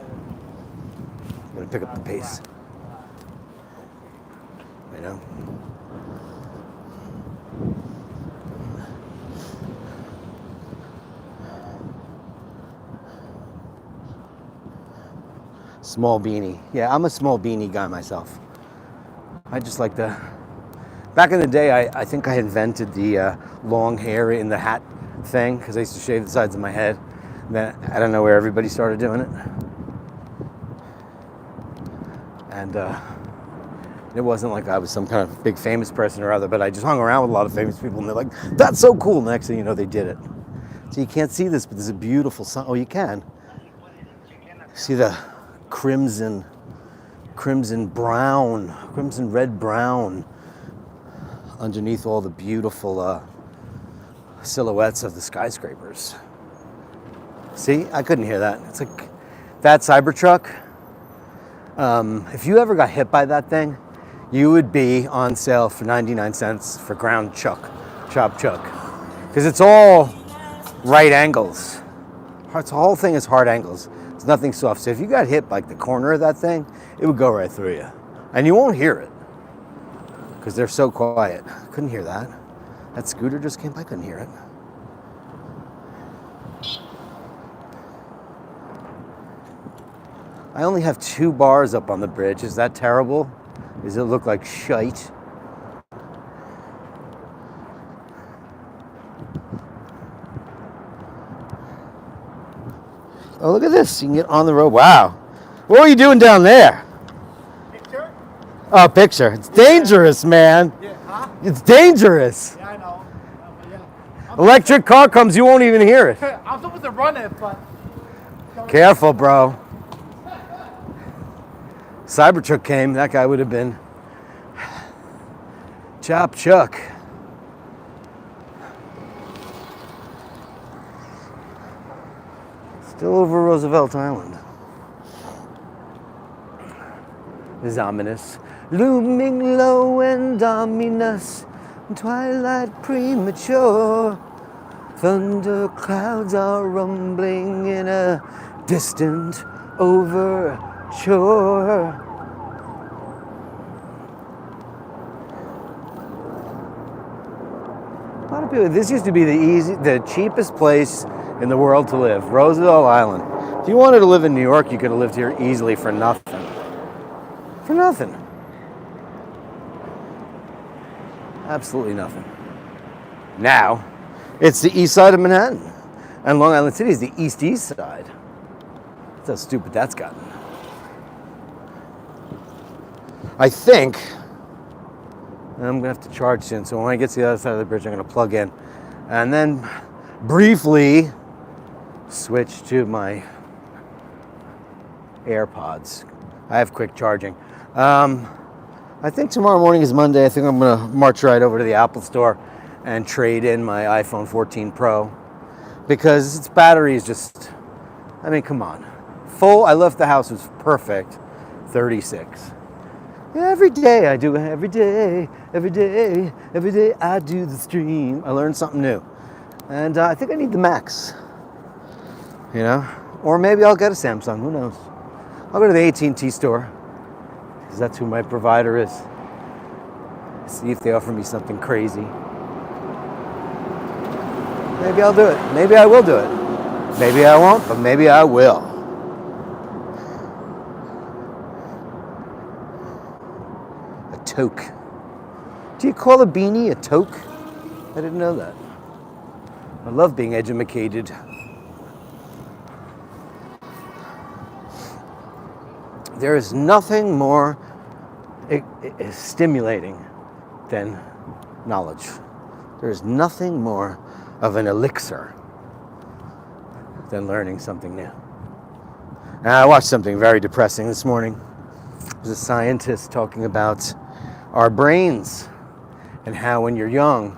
I'm gonna pick up the pace. You know? Small beanie. Yeah, I'm a small beanie guy myself. I just like the... Back in the day, I think I invented the long hair in the hat thing because I used to shave the sides of my head. And then I don't know where everybody started doing it. And it wasn't like I was some kind of big famous person or other, but I just hung around with a lot of famous people and they're like, that's so cool. And next thing you know, they did it. So you can't see this, but there's a beautiful sun. Oh, you can. See the crimson red brown underneath all the beautiful silhouettes of the skyscrapers. See, I couldn't hear that. It's like that Cybertruck. If you ever got hit by that thing, you would be on sale for 99 cents for ground chop chuck. Because it's all right angles. The whole thing is hard angles. It's nothing soft. So if you got hit by the corner of that thing, it would go right through you. And you won't hear it. Because they're so quiet. Couldn't hear that. That scooter just came by, couldn't hear it. I only have 2 bars up on the bridge. Is that terrible? Does it look like shite? Oh, look at this. You can get on the road. Wow. What are you doing down there? Picture? Oh, picture. It's dangerous, man. Yeah, huh? It's dangerous. Yeah, I know. Yeah. Electric car comes, you won't even hear it. I'm supposed to run it, but... Careful, bro. Cybertruck came, that guy would have been chop chuck. Still over Roosevelt Island. Is ominous, looming low and ominous, twilight premature. Thunder clouds are rumbling in a distant overture. A lot of people. This used to be the cheapest place in the world to live, Roosevelt Island. If you wanted to live in New York, you could have lived here easily for nothing. For nothing. Absolutely nothing. Now, it's the east side of Manhattan. And Long Island City is the east side. That's how stupid that's gotten. I think, and I'm going to have to charge soon, so when I get to the other side of the bridge, I'm going to plug in. And then briefly switch to my AirPods. I have quick charging. I think tomorrow morning is Monday. I think I'm going to march right over to the Apple store and trade in my iPhone 14 Pro because its battery is just, I mean, come on. Full, I left the house, it was perfect, 36. Every day I do, every day I do the stream. I learned something new. And I think I need the Max, you know? Or maybe I'll get a Samsung, who knows? I'll go to the AT&T store, because that's who my provider is. See if they offer me something crazy. Maybe I'll do it. Maybe I will do it. Maybe I won't, but maybe I will. A toque. Do you call a beanie a toque? I didn't know that. I love being edumacated. There is nothing more stimulating than knowledge. There is nothing more of an elixir than learning something new. Now, I watched something very depressing this morning. There's a scientist talking about our brains and how when you're young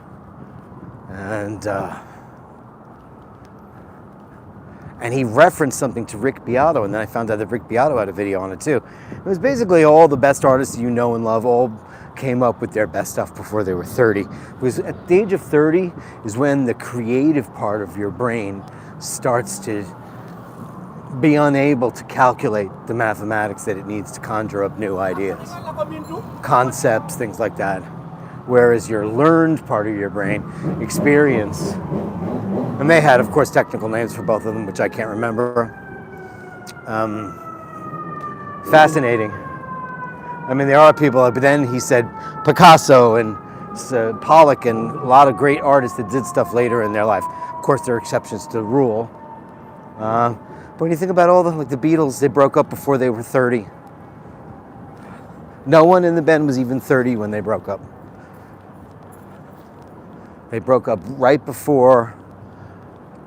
and he referenced something to Rick Beato, and then I found out that Rick Beato had a video on it too. It was basically all the best artists you know and love all came up with their best stuff before they were 30. Because at the age of 30 is when the creative part of your brain starts to be unable to calculate the mathematics that it needs to conjure up new ideas, concepts, things like that. Whereas your learned part of your brain, experience, and they had, of course, technical names for both of them, which I can't remember. Fascinating. I mean, there are people, but then he said Picasso and Pollock and a lot of great artists that did stuff later in their life. Of course, there are exceptions to the rule. But when you think about all like the Beatles, they broke up before they were 30. No one in the band was even 30 when they broke up. They broke up right before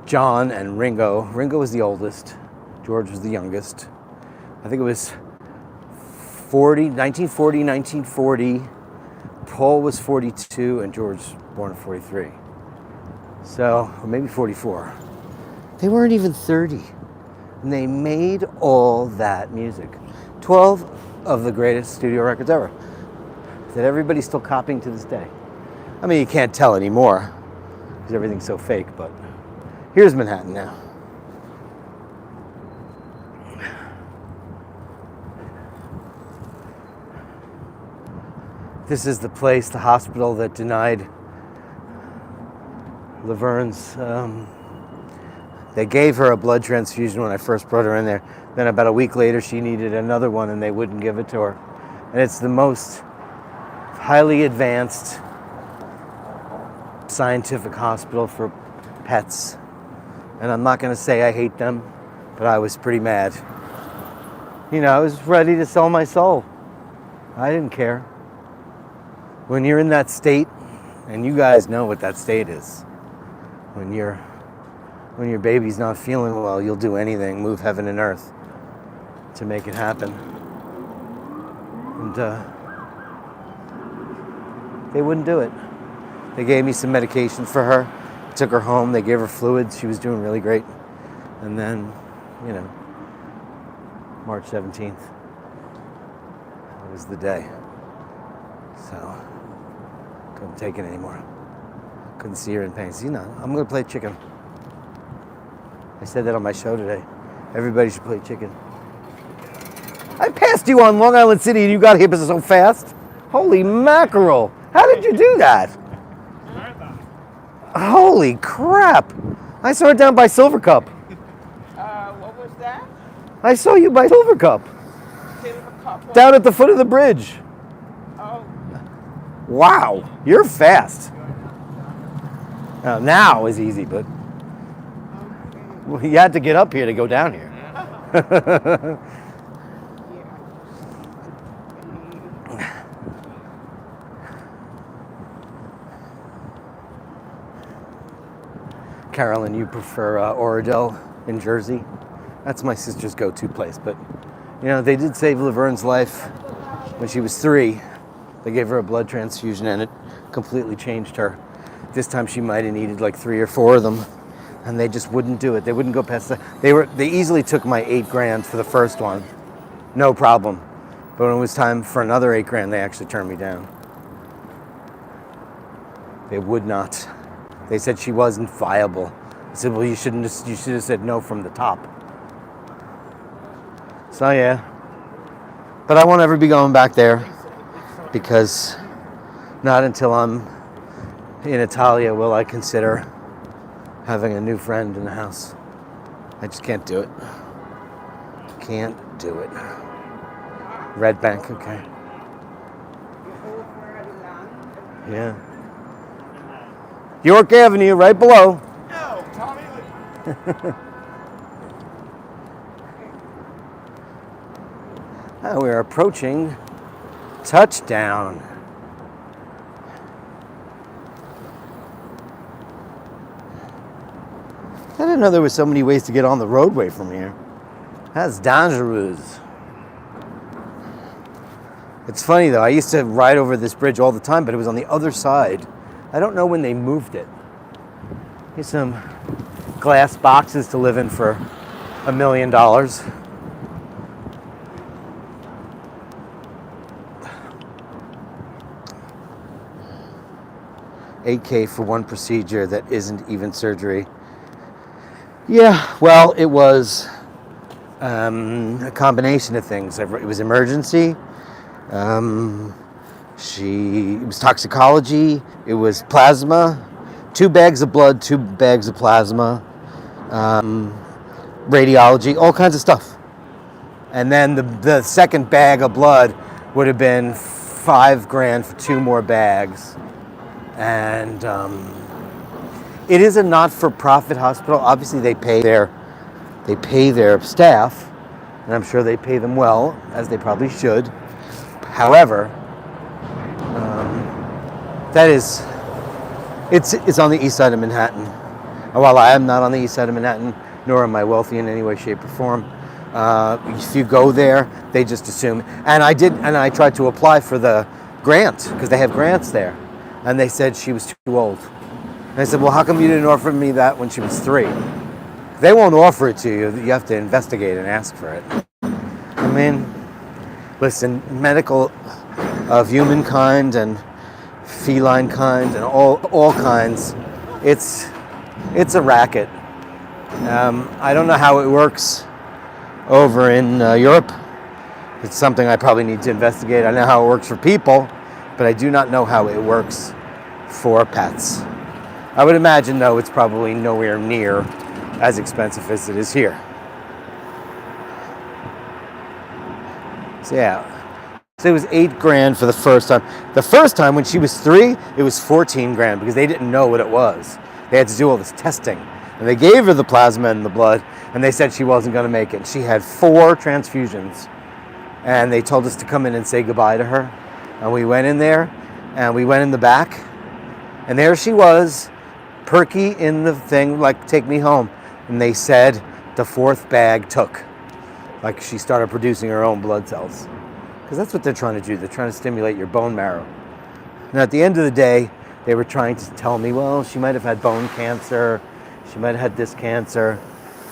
John and Ringo. Ringo was the oldest. George was the youngest. I think it was 1940. Paul was 42 and George was born in 43. So, or maybe 44. They weren't even 30. And they made all that music. 12 of the greatest studio records ever that everybody's still copying to this day. I mean, you can't tell anymore because everything's so fake, but here's Manhattan now. This is the place, the hospital that denied Laverne's. They gave her a blood transfusion when I first brought her in there. Then about a week later, she needed another one and they wouldn't give it to her. And it's the most highly advanced scientific hospital for pets. And I'm not going to say I hate them, but I was pretty mad. You know, I was ready to sell my soul. I didn't care. When you're in that state, and you guys know what that state is, when your baby's not feeling well, you'll do anything, move heaven and earth to make it happen. And they wouldn't do it. They gave me some medication for her, took her home, they gave her fluids, she was doing really great. And then you know, March 17th. That was the day. So, couldn't take it anymore. Couldn't see her in pain. So, you know, I'm going to play chicken. I said that on my show today. Everybody should play chicken. I passed you on Long Island City and you got here so fast. Holy mackerel. How did you do that? Marathon. Holy crap. I saw it down by Silver Cup. What was that? I saw you by Silver Cup. Silver cup. Down at the foot of the bridge. Oh, Wow. You're fast. Now is easy, but you had to get up here to go down here. Carolyn, you prefer Oradell in Jersey? That's my sister's go-to place. But, you know, they did save Laverne's life when she was 3. They gave her a blood transfusion and it completely changed her. This time she might have needed like 3 or 4 of them. And they just wouldn't do it. They wouldn't go past that. They easily took my $8,000 for the first one. No problem. But when it was time for another $8,000, they actually turned me down. They would not. They said she wasn't viable. I said, well, you should have said no from the top. So yeah. But I won't ever be going back there because not until I'm in Italia will I consider having a new friend in the house. I just can't do it. Can't do it. Red Bank, okay. Yeah. York Avenue, right below. No, Tommy. We're approaching touchdown. I didn't know there were so many ways to get on the roadway from here. That's dangerous. It's funny though, I used to ride over this bridge all the time, but it was on the other side. I don't know when they moved it. Here's some glass boxes to live in for $1 million. 8K for one procedure that isn't even surgery. Yeah, well, it was a combination of things. It was emergency. It was toxicology. It was plasma. 2 bags of blood, 2 bags of plasma. Radiology, all kinds of stuff. And then the second bag of blood would have been $5,000 for 2 more bags. And it is a not-for-profit hospital. Obviously, they pay their staff, and I'm sure they pay them well, as they probably should. However, it's on the east side of Manhattan. And while I am not on the east side of Manhattan, nor am I wealthy in any way, shape, or form, if you go there, they just assume. And I tried to apply for the grant because they have grants there, and they said she was too old. And I said, well, how come you didn't offer me that when she was 3? They won't offer it to you. You have to investigate and ask for it. I mean, listen, medical of humankind and feline kind and all kinds, it's a racket. I don't know how it works over in Europe. It's something I probably need to investigate. I know how it works for people, but I do not know how it works for pets. I would imagine, though, it's probably nowhere near as expensive as it is here. So yeah, so it was $8,000 for the first time. The first time when she was 3, it was $14,000 because they didn't know what it was. They had to do all this testing, and they gave her the plasma and the blood, and they said she wasn't going to make it. She had 4 transfusions, and they told us to come in and say goodbye to her. And we went in there, and we went in the back, and there she was, perky in the thing, like, take me home. And they said the 4th bag took. Like, she started producing her own blood cells. Because that's what they're trying to do. They're trying to stimulate your bone marrow. And at the end of the day, they were trying to tell me, well, she might have had bone cancer. She might have had this cancer.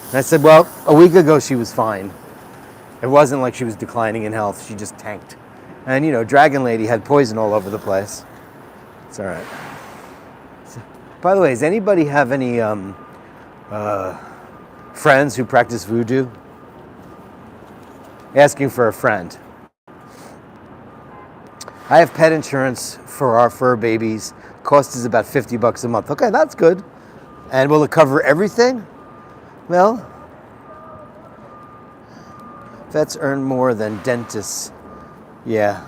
And I said, well, a week ago she was fine. It wasn't like she was declining in health. She just tanked. And, you know, Dragon Lady had poison all over the place. It's all right. So, by the way, does anybody have any friends who practice voodoo? Asking for a friend. I have pet insurance for our fur babies. Cost is about $50 a month. Okay, that's good. And will it cover everything? Well, vets earn more than dentists. Yeah.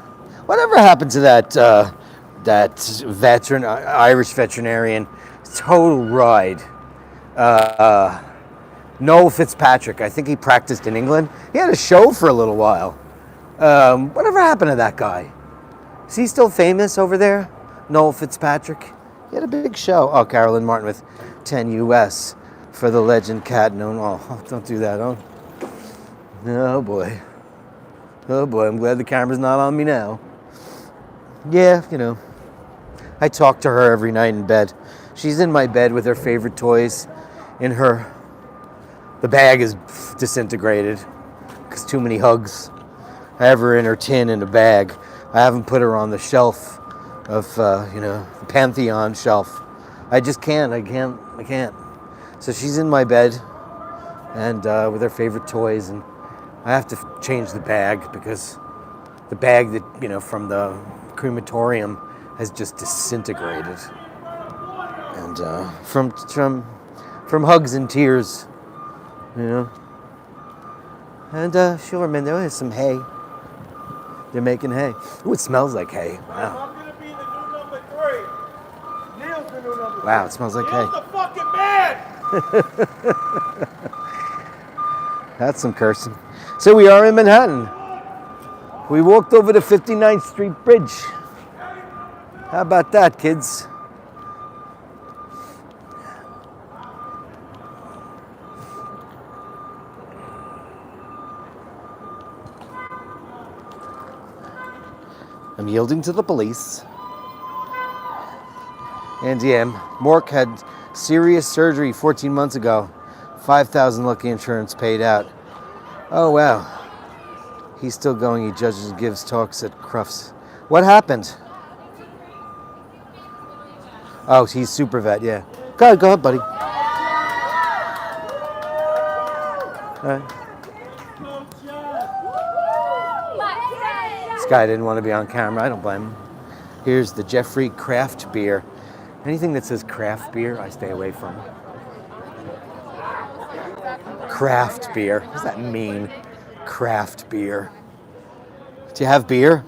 Whatever happened to that Irish veterinarian? Total ride. Noel Fitzpatrick. I think he practiced in England. He had a show for a little while. Whatever happened to that guy? Is he still famous over there? Noel Fitzpatrick? He had a big show. Oh, Carolyn Martin with 10 US for the legend cat known. Oh, don't do that, oh. Oh boy. Oh boy, I'm glad the camera's not on me now. Yeah, you know. I talk to her every night in bed. She's in my bed with her favorite toys in her. The bag is disintegrated because too many hugs. I have her in her tin in a bag. I haven't put her on the shelf of, you know, the Pantheon shelf. I just can't. I can't. So she's in my bed and with her favorite toys, and I have to change the bag because the bag that, you know, from the crematorium has just disintegrated. And from hugs and tears, you know. And she'll remember there's some hay. They're making hay. Ooh, it smells like hay. Wow. I'm gonna be the new number 3. Neil's the new number 3. Wow, it smells like hay. Neil's the fucking man! That's some cursing. So we are in Manhattan. We walked over the 59th Street Bridge. How about that, kids? I'm yielding to the police. And yeah, Mork had serious surgery 14 months ago. $5,000 lucky insurance paid out. Oh, wow. He's still going. He judges and gives talks at Crufts. What happened? Oh, he's super vet, yeah. Go ahead, buddy. All right. This guy didn't want to be on camera. I don't blame him. Here's the Jeffrey craft beer. Anything that says craft beer, I stay away from. Craft beer. What does that mean? Craft beer. Do you have beer?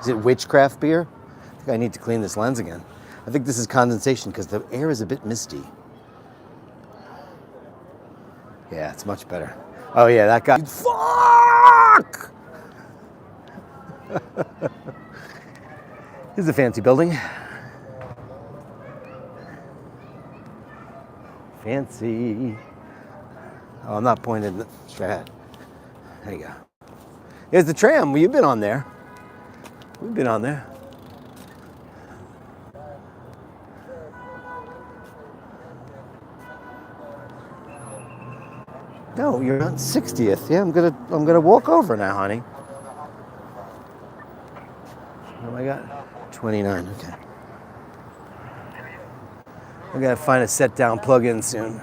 Is it witchcraft beer? I think I need to clean this lens again. I think this is condensation because the air is a bit misty. Yeah, it's much better. Oh yeah, that guy. Fuck! This is a fancy building. Fancy. Oh, I'm not pointing straight ahead. There you go. Here's the tram. Well, you've been on there. We've been on there. No, you're on 60th. Yeah, I'm gonna walk over now, honey. What do I got? 29. Okay. I gotta find a set down plug-in soon.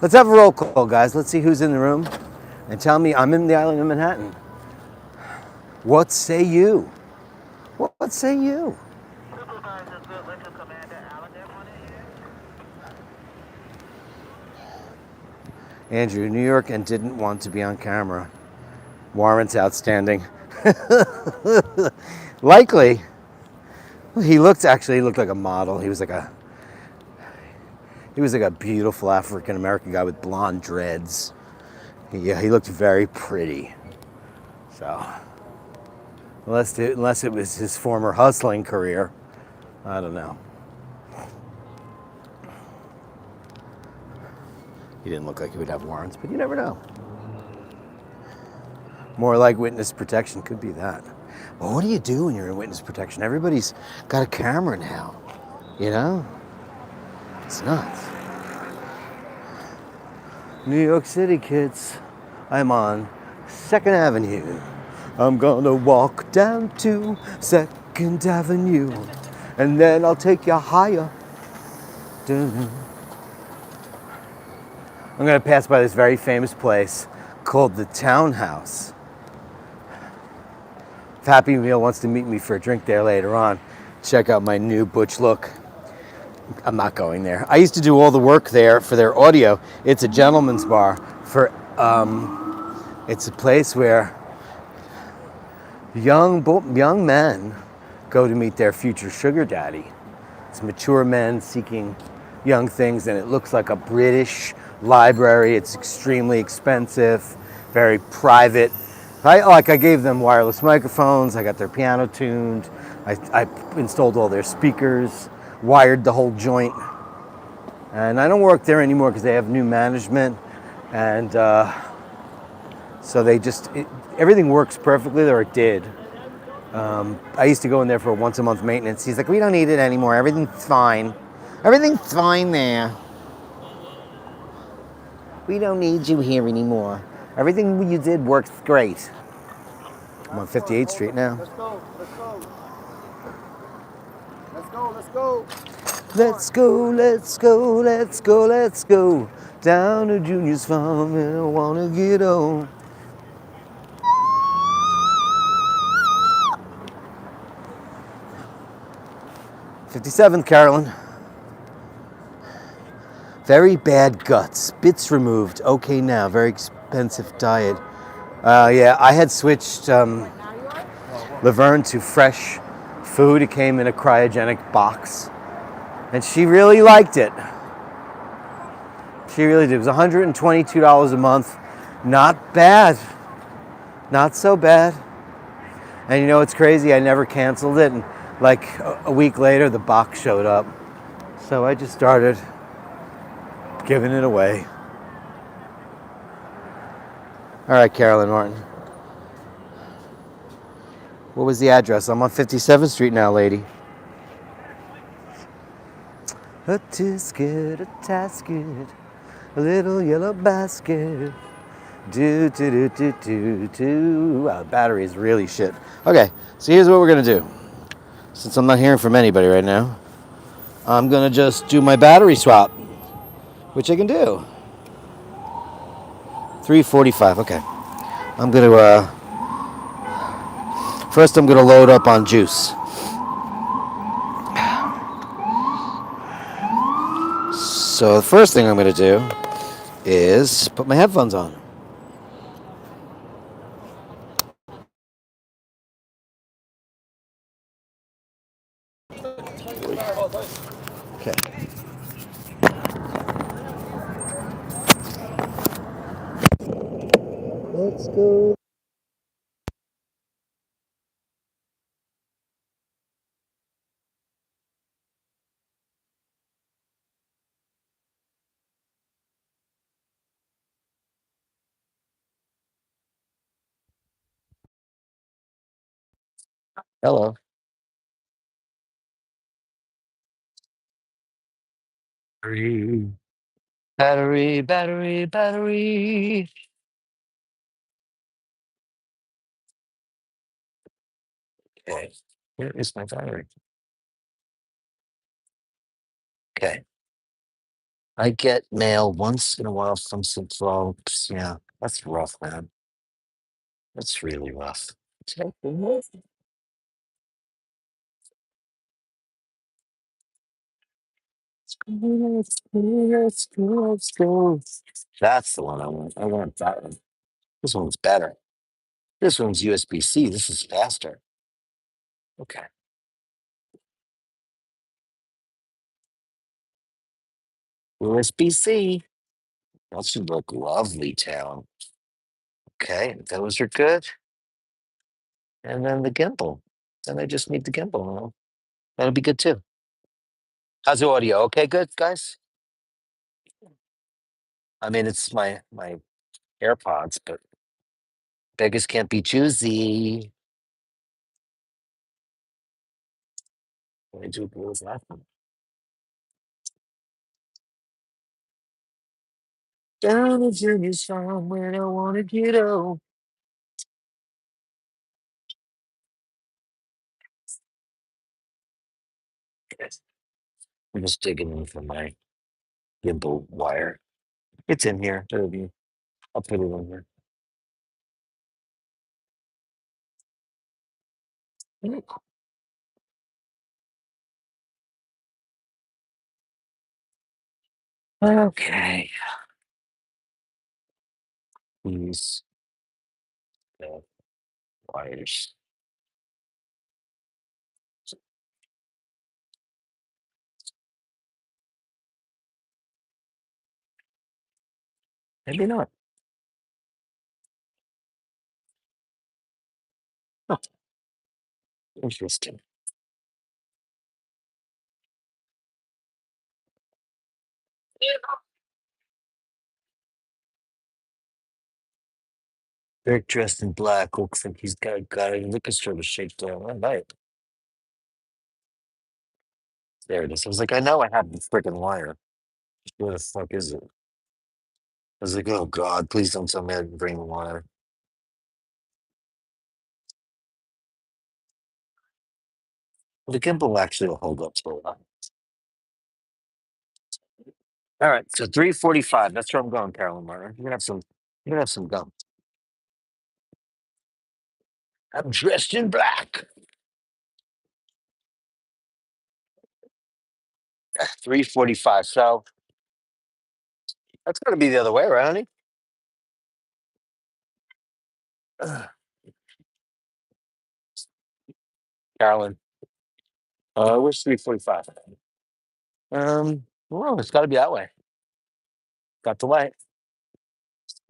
Let's have a roll call, guys. Let's see who's in the room. And tell me, I'm in the island of Manhattan. What say you? What say you? Andrew, New York and didn't want to be on camera. Warrants outstanding. Likely. He looked like a model. He was like a beautiful African American guy with blonde dreads. Yeah, he looked very pretty. So, unless it was his former hustling career, I don't know. He didn't look like he would have warrants, but you never know. More like witness protection, could be that. Well, what do you do when you're in witness protection? Everybody's got a camera now, you know? It's nuts. New York City, kids. I'm on 2nd Avenue. I'm gonna walk down to 2nd Avenue, and then I'll take you higher. Dun. I'm gonna pass by this very famous place called the Townhouse. If Happy Meal wants to meet me for a drink there later on, check out my new butch look. I'm not going there. I used to do all the work there for their audio. It's a gentleman's bar for it's a place where young men go to meet their future sugar daddy. It's mature men seeking young things, and it looks like a British library. It's extremely expensive, very private. I gave them wireless microphones. I got their piano tuned. I installed all their speakers, wired the whole joint. And I don't work there anymore because they have new management, and so everything works perfectly, or it did. I used to go in there for once a month maintenance. He's like, we don't need it anymore. Everything's fine. Everything's fine there. We don't need you here anymore. Everything you did works great. I'm on 58th Street now. Let's go. Let's go. Let's go. Let's go. Let's go, let's go, let's go, let's go. Down to Junior's farm and I wanna get home. '57th, Carolyn. Very bad guts. Bits removed. Okay now. Very expensive diet. Yeah, I had switched Laverne to fresh food. It came in a cryogenic box. And she really liked it. She really did. It was $122 a month. Not bad. Not so bad. And you know what's crazy? I never canceled it. And like a week later, the box showed up. So I just started giving it away. All right, Carolyn Martin. What was the address? I'm on 57th Street now, lady. A tisket, a tasket, a little yellow basket. Do, do, do, do, do, do. Wow, the battery is really shit. Okay, so here's what we're gonna do. Since I'm not hearing from anybody right now, I'm gonna just do my battery swap, which I can do. 3:45. Okay. I'm gonna first I'm gonna load up on juice. So the first thing I'm gonna do is put my headphones on. Okay. Let's go. Hello. Battery, battery, battery, battery. Okay. Where is my battery? Okay. I get mail once in a while from some folks. Yeah, that's rough, man. That's really rough. Let's go, let's go, let's go. That's the one I want. I want that one. This one's better. This one's USB-C. This is faster. Okay. USB-C. That should look lovely, town. Okay, those are good. And then the gimbal. Then I just need the gimbal. That'll be good too. How's the audio? Okay, good, guys. I mean, it's my AirPods, but beggars can't be choosy. I do blues left. Down the journey somewhere I want to get out. Yes. I'm just digging in for my gimbal wire. It's in here. It'll be. I'll put it in here. Okay. These wires. Maybe not. Huh, interesting. Eric dressed in black. Looks like he's got a liquor store shaped down. All right. There it is. I was like, I know I have the freaking wire. Where the fuck is it? I was like, oh God, please don't tell me I didn't bring the wire. The gimbal actually will hold up to a lot. All right, so 3:45. That's where I'm going, Carolyn Martin. You're gonna have some. You're gonna have some gum. I'm dressed in black. 3:45. So that's gonna be the other way, right, honey? Ugh. Carolyn, where's 3:45? Well, it's got to be that way. Got the light.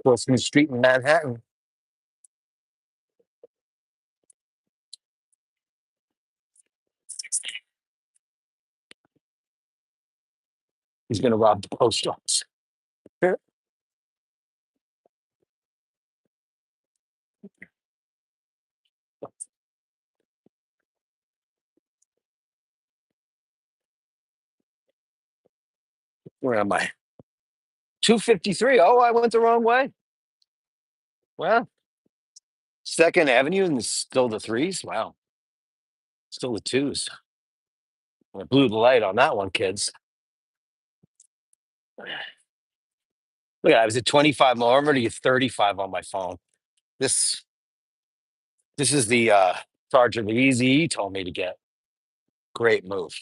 Crossing the street in Manhattan. He's gonna rob the post office. Here. Where am I? 253. Oh, I went the wrong way. Well, Second Avenue and still the threes. Wow, still the twos. I blew the light on that one, kids. Look, I was at 25 mile. I'm already at 35 on my phone. This this is the charger that Easy told me to get. Great move.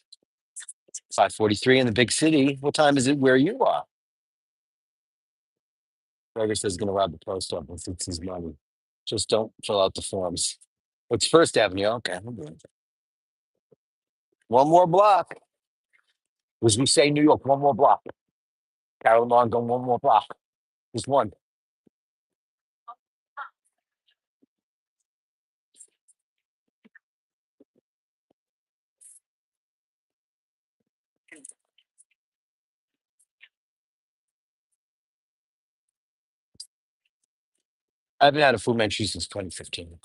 5:43 in the big city. What time is it where you are? Gregor says he's gonna rob the post office. It's his money. Just don't fill out the forms. It's First Avenue. Okay. One more block. As we say in New York, one more block. Carolyn Long going one more block. Just one. I haven't had a Fu Manchu since 2015.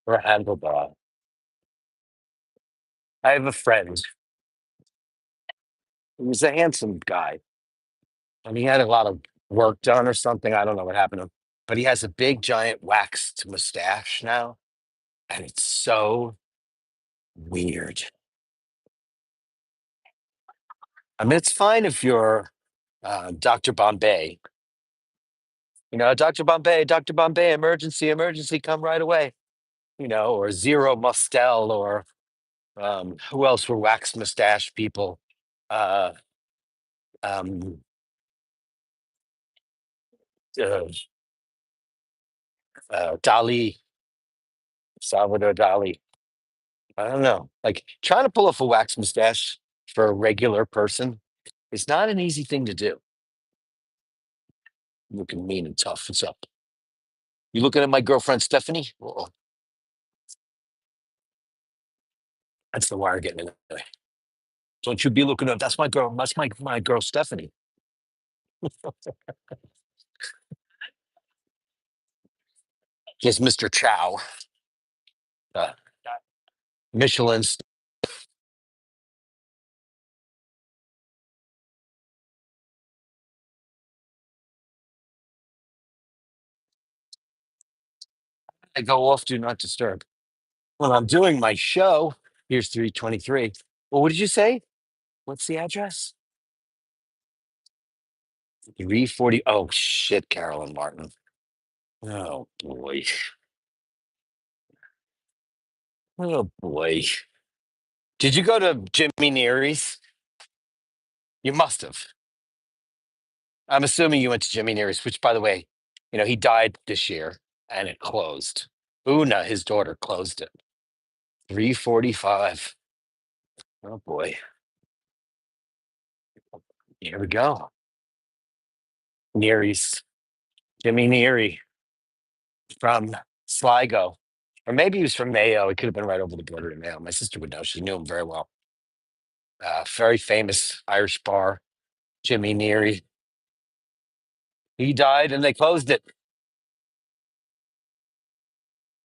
Or a handlebar. I have a friend. He was a handsome guy. And he had a lot of work done or something. I don't know what happened to him. But he has a big giant waxed mustache now. And it's so weird. I mean, it's fine if you're Dr. Bombay. You know, Dr. Bombay, emergency, emergency, come right away. You know, or Zero Mustel, or who else were waxed mustache people? Uh, um, uh, Dali, Salvador Dali. I don't know. Like trying to pull off a wax mustache for a regular person is not an easy thing to do. Looking mean and tough. What's up? You looking at my girlfriend Stephanie? Oh, that's the wire getting in the way. Don't you be looking up? That's my girl. That's my girl Stephanie. Yes, Mr. Chow. Uh, Michelin's. I go off do not disturb. When I'm doing my show, here's 323. Well, what did you say? What's the address? 340. Oh, shit, Carolyn Martin. Oh, boy. Oh, boy. Did you go to Jimmy Neary's? You must have. I'm assuming you went to Jimmy Neary's, which, by the way, he died this year and it closed. Una, his daughter, closed it. 345. Oh, boy. Here we go. Neary's. Jimmy Neary from Sligo. Or maybe he was from Mayo. He could have been right over the border to Mayo. My sister would know. She knew him very well. Very famous Irish bar, Jimmy Neary. He died and they closed it.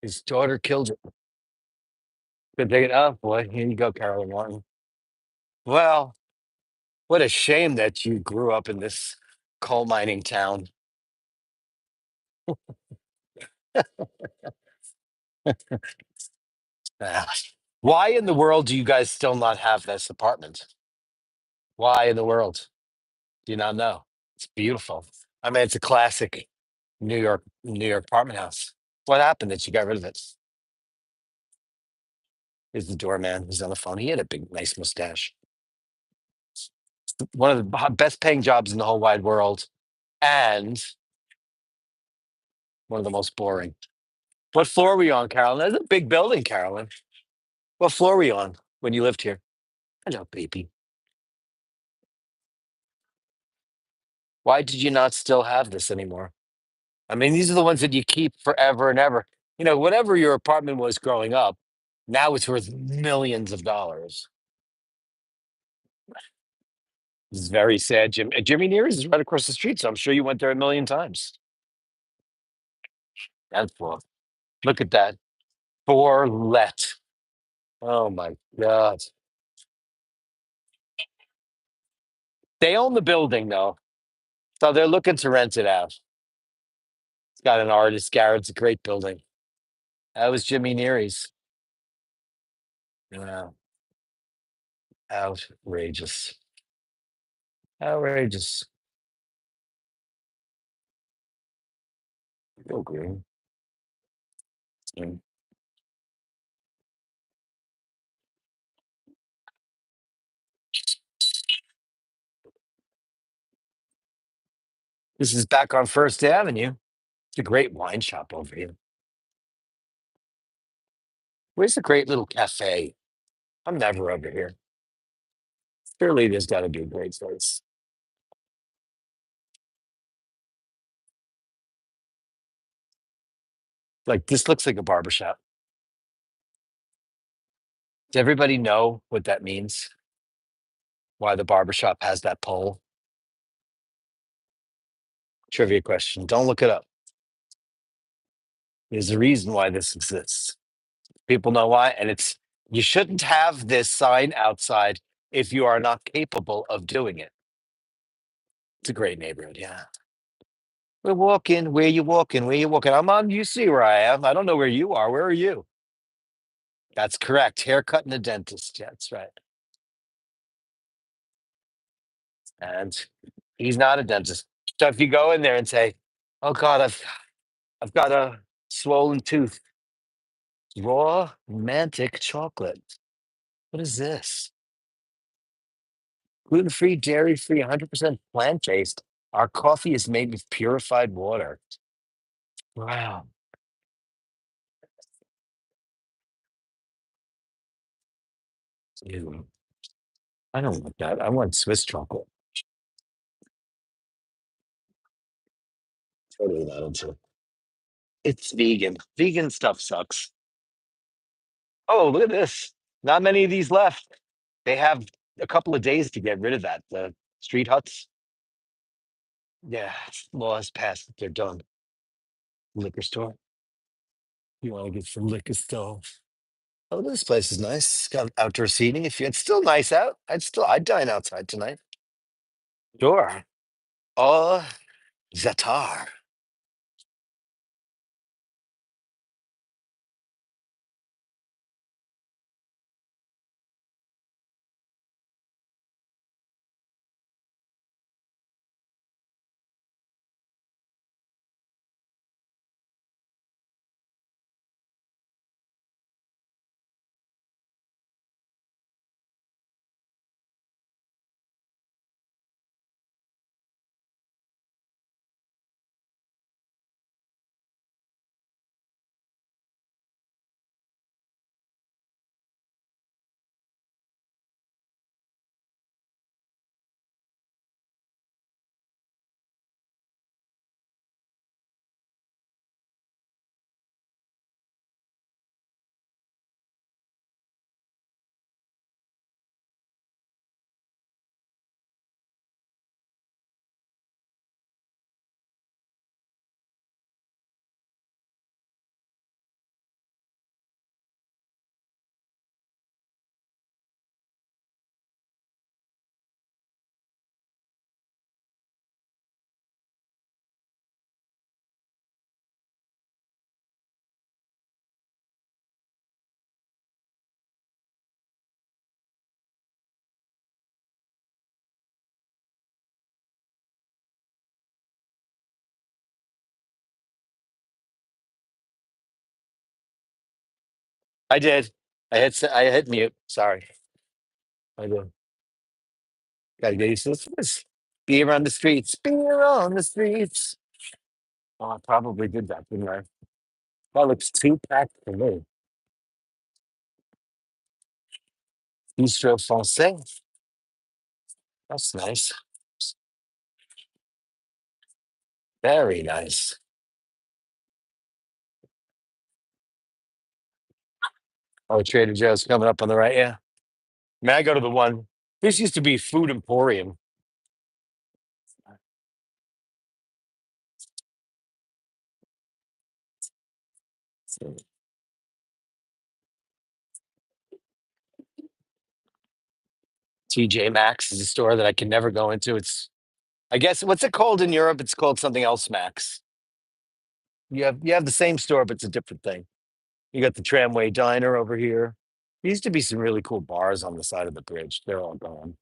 His daughter killed it. Good thing. Oh, boy. Here you go, Carolyn Martin. Well, what a shame that you grew up in this coal mining town. Ah. Why in the world do you guys still not have this apartment? Why in the world? Do you not know? It's beautiful. I mean, it's a classic New York apartment house. What happened that you got rid of it? Is the doorman who's on the phone? He had a big, nice mustache. One of the best paying jobs in the whole wide world, and one of the most boring. What floor were you on, Carolyn? That's a big building, Carolyn. What floor were you on when you lived here? Hello, baby. Why did you not still have this anymore? I mean, these are the ones that you keep forever and ever. Whatever your apartment was growing up, now it's worth millions of dollars. This is very sad, Jim. Jimmy Near's is right across the street, so I'm sure you went there a million times. That's cool. Look at that. For let. Oh my God. They own the building though. So they're looking to rent it out. It's got an artist gallery. It's a great building. That was Jimmy Neary's. Wow. Outrageous. Outrageous. So green. Mm. This is back on First Avenue. It's a great wine shop over here. Where's the great little cafe? I'm never over here. Surely there's got to be a great place. Like this looks like a barber shop. Does everybody know what that means? Why the barber shop has that pole? Trivia question. Don't look it up. There's a reason why this exists. People know why, and you shouldn't have this sign outside if you are not capable of doing it. It's a great neighborhood, yeah. We're walking. Where you walking? Where you walking? You see where I am. I don't know where you are. Where are you? That's correct. Haircut and a dentist. Yeah, that's right. And he's not a dentist. So if you go in there and say, "Oh God, I've got a swollen tooth," raw romantic chocolate. What is this? Gluten-free, dairy-free, 100% plant-based. Our coffee is made with purified water. Wow. Ew. I don't want that. I want Swiss chocolate. Totally not into it. It's vegan. Vegan stuff sucks. Oh, look at this. Not many of these left. They have a couple of days to get rid of that. The street huts. Yeah, law has passed. They're done. Liquor store. You want to get some liquor store? Oh, this place is nice. It's got outdoor seating. If it's still nice out, I'd dine outside tonight. Sure. Oh, Zatar. I did. I hit mute. Sorry. I did. Gotta get used to this. Beer on the streets. Beer on the streets. Oh, I probably did that, didn't I? That looks too packed for me. Bistro Français. That's nice. Very nice. Oh, Trader Joe's coming up on the right. Yeah. I mean, I go to the one. This used to be Food Emporium. TJ Maxx is a store that I can never go into. I guess, what's it called in Europe? It's called something else, Max. You have the same store, but it's a different thing. You got the Tramway Diner over here. There used to be some really cool bars on the side of the bridge. They're all gone.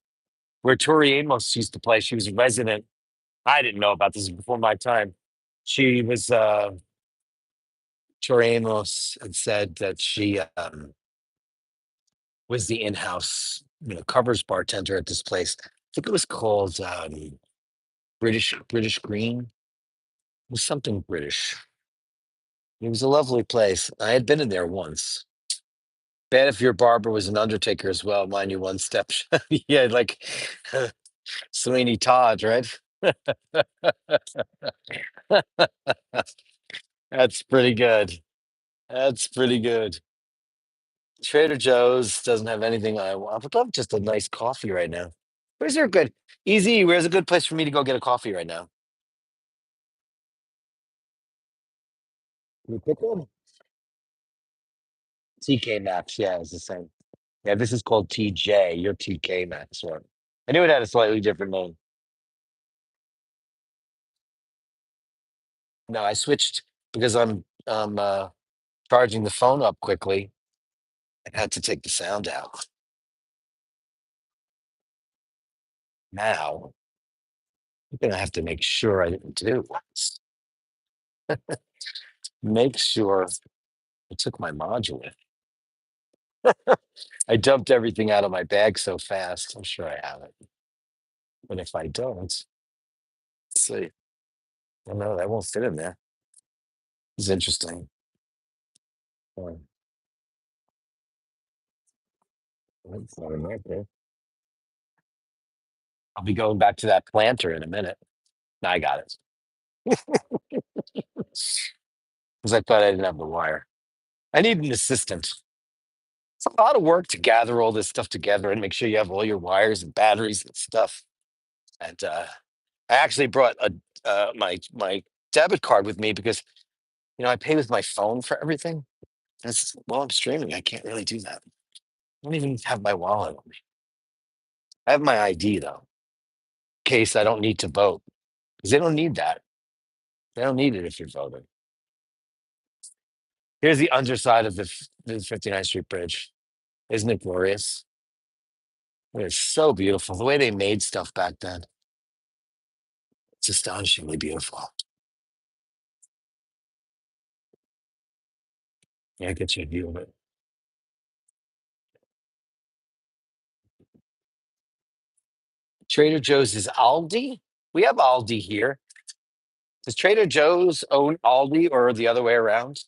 Where Tori Amos used to play, she was a resident. I didn't know about this before my time. She was Tori Amos had said that she was the in-house, covers bartender at this place. I think it was called British Green. It was something British. It was a lovely place. I had been in there once. Bad if your barber was an undertaker as well, mind you, one step. Yeah, like Sweeney Todd, right? That's pretty good. That's pretty good. Trader Joe's doesn't have anything I want. I would love just a nice coffee right now. Where's there a good easy? Where's a good place for me to go get a coffee right now? Can you pick one? TK Maxx, yeah, it's the same. Yeah, this is called TJ. Your TK Maxx one. I knew it had a slightly different name. No, I switched because I'm charging the phone up quickly. I had to take the sound out. Now I'm gonna have to make sure I didn't do this. Make sure I took my module. I dumped everything out of my bag so fast. I'm sure I have it. But if I don't, let's see. Well, no, that won't fit in there. It's interesting. Oh, that's not in there. I'll be going back to that planter in a minute. I got it. Because I thought I didn't have the wire. I need an assistant. It's a lot of work to gather all this stuff together and make sure you have all your wires and batteries and stuff. And I actually brought my debit card with me because I pay with my phone for everything. That's while I'm streaming, I can't really do that. I don't even have my wallet on me. I have my ID though, in case I don't need to vote. Because they don't need that. They don't need it if you're voting. Here's the underside of the 59th Street Bridge. Isn't it glorious? It's so beautiful. The way they made stuff back then. It's astonishingly beautiful. Yeah, it gets you a view of it. Trader Joe's is Aldi. We have Aldi here. Does Trader Joe's own Aldi or the other way around?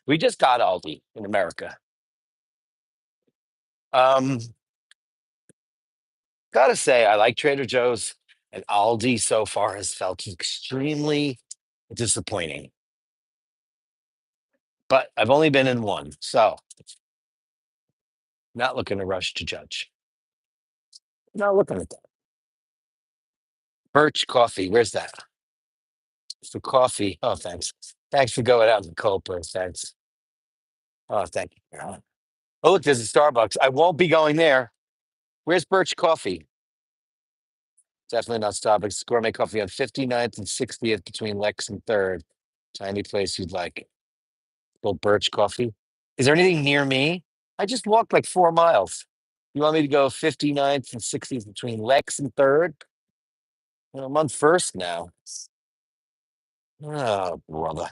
We just got Aldi in America. Um, Gotta say, I like Trader Joe's, and Aldi so far has felt extremely disappointing. But I've only been in one, so not looking to rush to judge. Not looking at that. Birch coffee, where's that? For coffee. Oh, thanks. Thanks for going out in the cold, place. Thanks. Oh, thank you. Oh, look, there's a Starbucks. I won't be going there. Where's Birch Coffee? Definitely not Starbucks. Gourmet coffee on 59th and 60th between Lex and 3rd. Tiny place you'd like. Little Birch Coffee. Is there anything near me? I just walked like 4 miles. You want me to go 59th and 60th between Lex and 3rd? Well, I'm on 1st now. Oh, brother.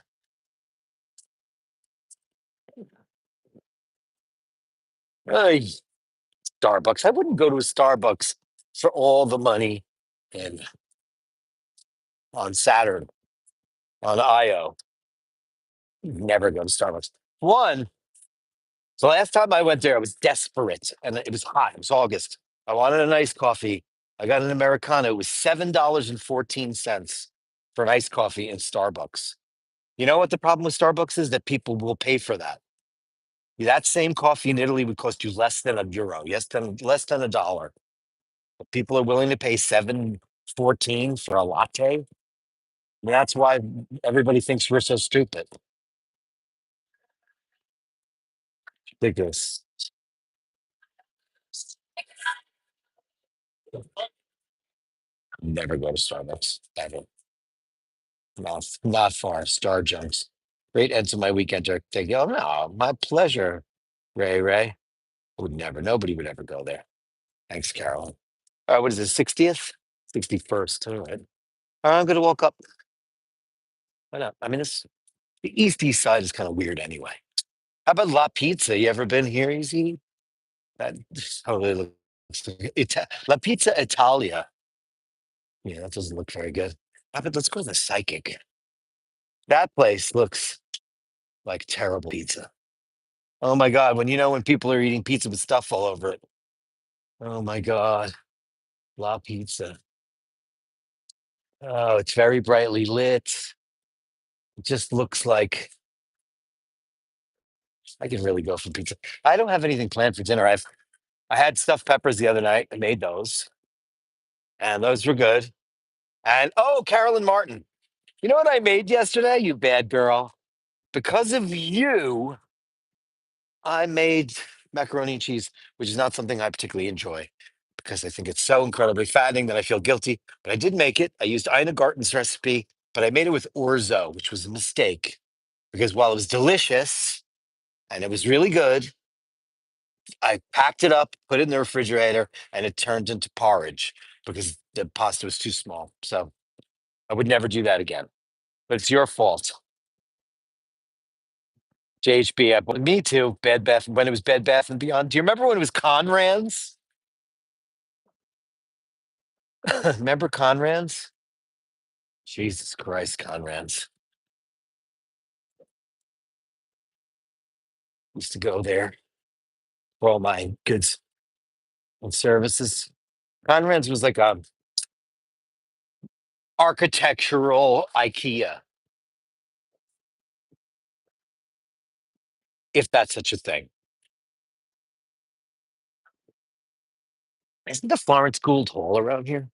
Hey, Starbucks. I wouldn't go to a Starbucks for all the money and on Saturn, on IO. Never go to Starbucks. One, so last time I went there, I was desperate and it was hot. It was August. I wanted a nice coffee. I got an Americano. It was $7.14 for an iced coffee in Starbucks. You know what the problem with Starbucks is? That people will pay for that. That same coffee in Italy would cost you less than €1, less than $1. But people are willing to pay 7.14 for a latte. And that's why everybody thinks we're so stupid. Ridiculous. Never go to Starbucks ever. Not far. Star jumps. Great end to my weekend, Dirk. Thank you. Oh no, my pleasure. Ray. Would never. Nobody would ever go there. Thanks, Carolyn. What is it? 60th, 61st. All right. I'm gonna walk up. Why not? I mean, the east side is kind of weird anyway. How about La Pizza? You ever been here, Easy? That totally looks like La Pizza Italia. Yeah, that doesn't look very good. How about let's go to the Psychic. That place looks like terrible pizza. Oh my God. When people are eating pizza with stuff all over it. Oh my God. La Pizza. Oh, it's very brightly lit. It just looks like I can really go for pizza. I don't have anything planned for dinner. I had stuffed peppers the other night. I made those, and those were good. And oh, Carolyn Martin. You know what I made yesterday, you bad girl? Because of you, I made macaroni and cheese, which is not something I particularly enjoy because I think it's so incredibly fattening that I feel guilty. But I did make it. I used Ina Garten's recipe, but I made it with orzo, which was a mistake because while it was delicious and it was really good, I packed it up, put it in the refrigerator, and it turned into porridge because the pasta was too small. So I would never do that again. But it's your fault. JHB, me too. Bed Bath, when it was Bed Bath and Beyond. Do you remember when it was Conran's? Remember Conran's? Jesus Christ, Conran's. Used to go there for all my goods and services. Conran's was like a architectural IKEA, if that's such a thing. Isn't the Florence Gould Hall around here?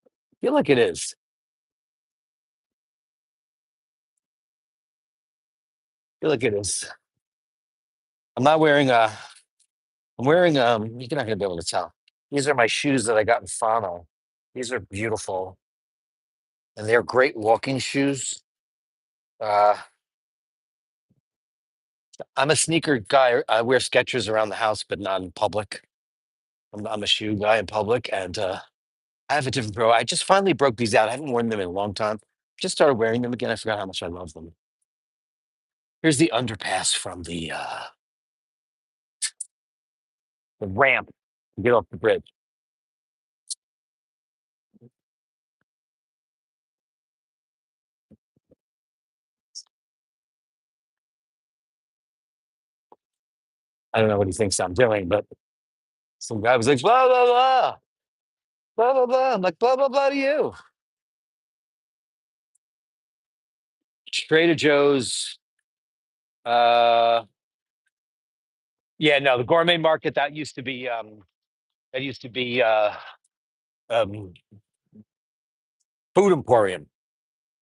I feel like it is. I feel like it is. I'm not wearing I'm wearing you're not gonna be able to tell. These are my shoes that I got in Fano. These are beautiful and they're great walking shoes. Uh I'm a sneaker guy. I wear Skechers around the house, but not in public. I'm a shoe guy in public, and I have a different pro. I just finally broke these out. I haven't worn them in a long time. Just started wearing them again. I forgot how much I love them. Here's the underpass from the ramp to get off the bridge. I don't know what he thinks I'm doing, but some guy was like, blah, blah, blah, blah, blah, blah. I'm like, blah, blah, blah to you. Trader Joe's. Uh, yeah, no, the gourmet market that used to be um, Food Emporium,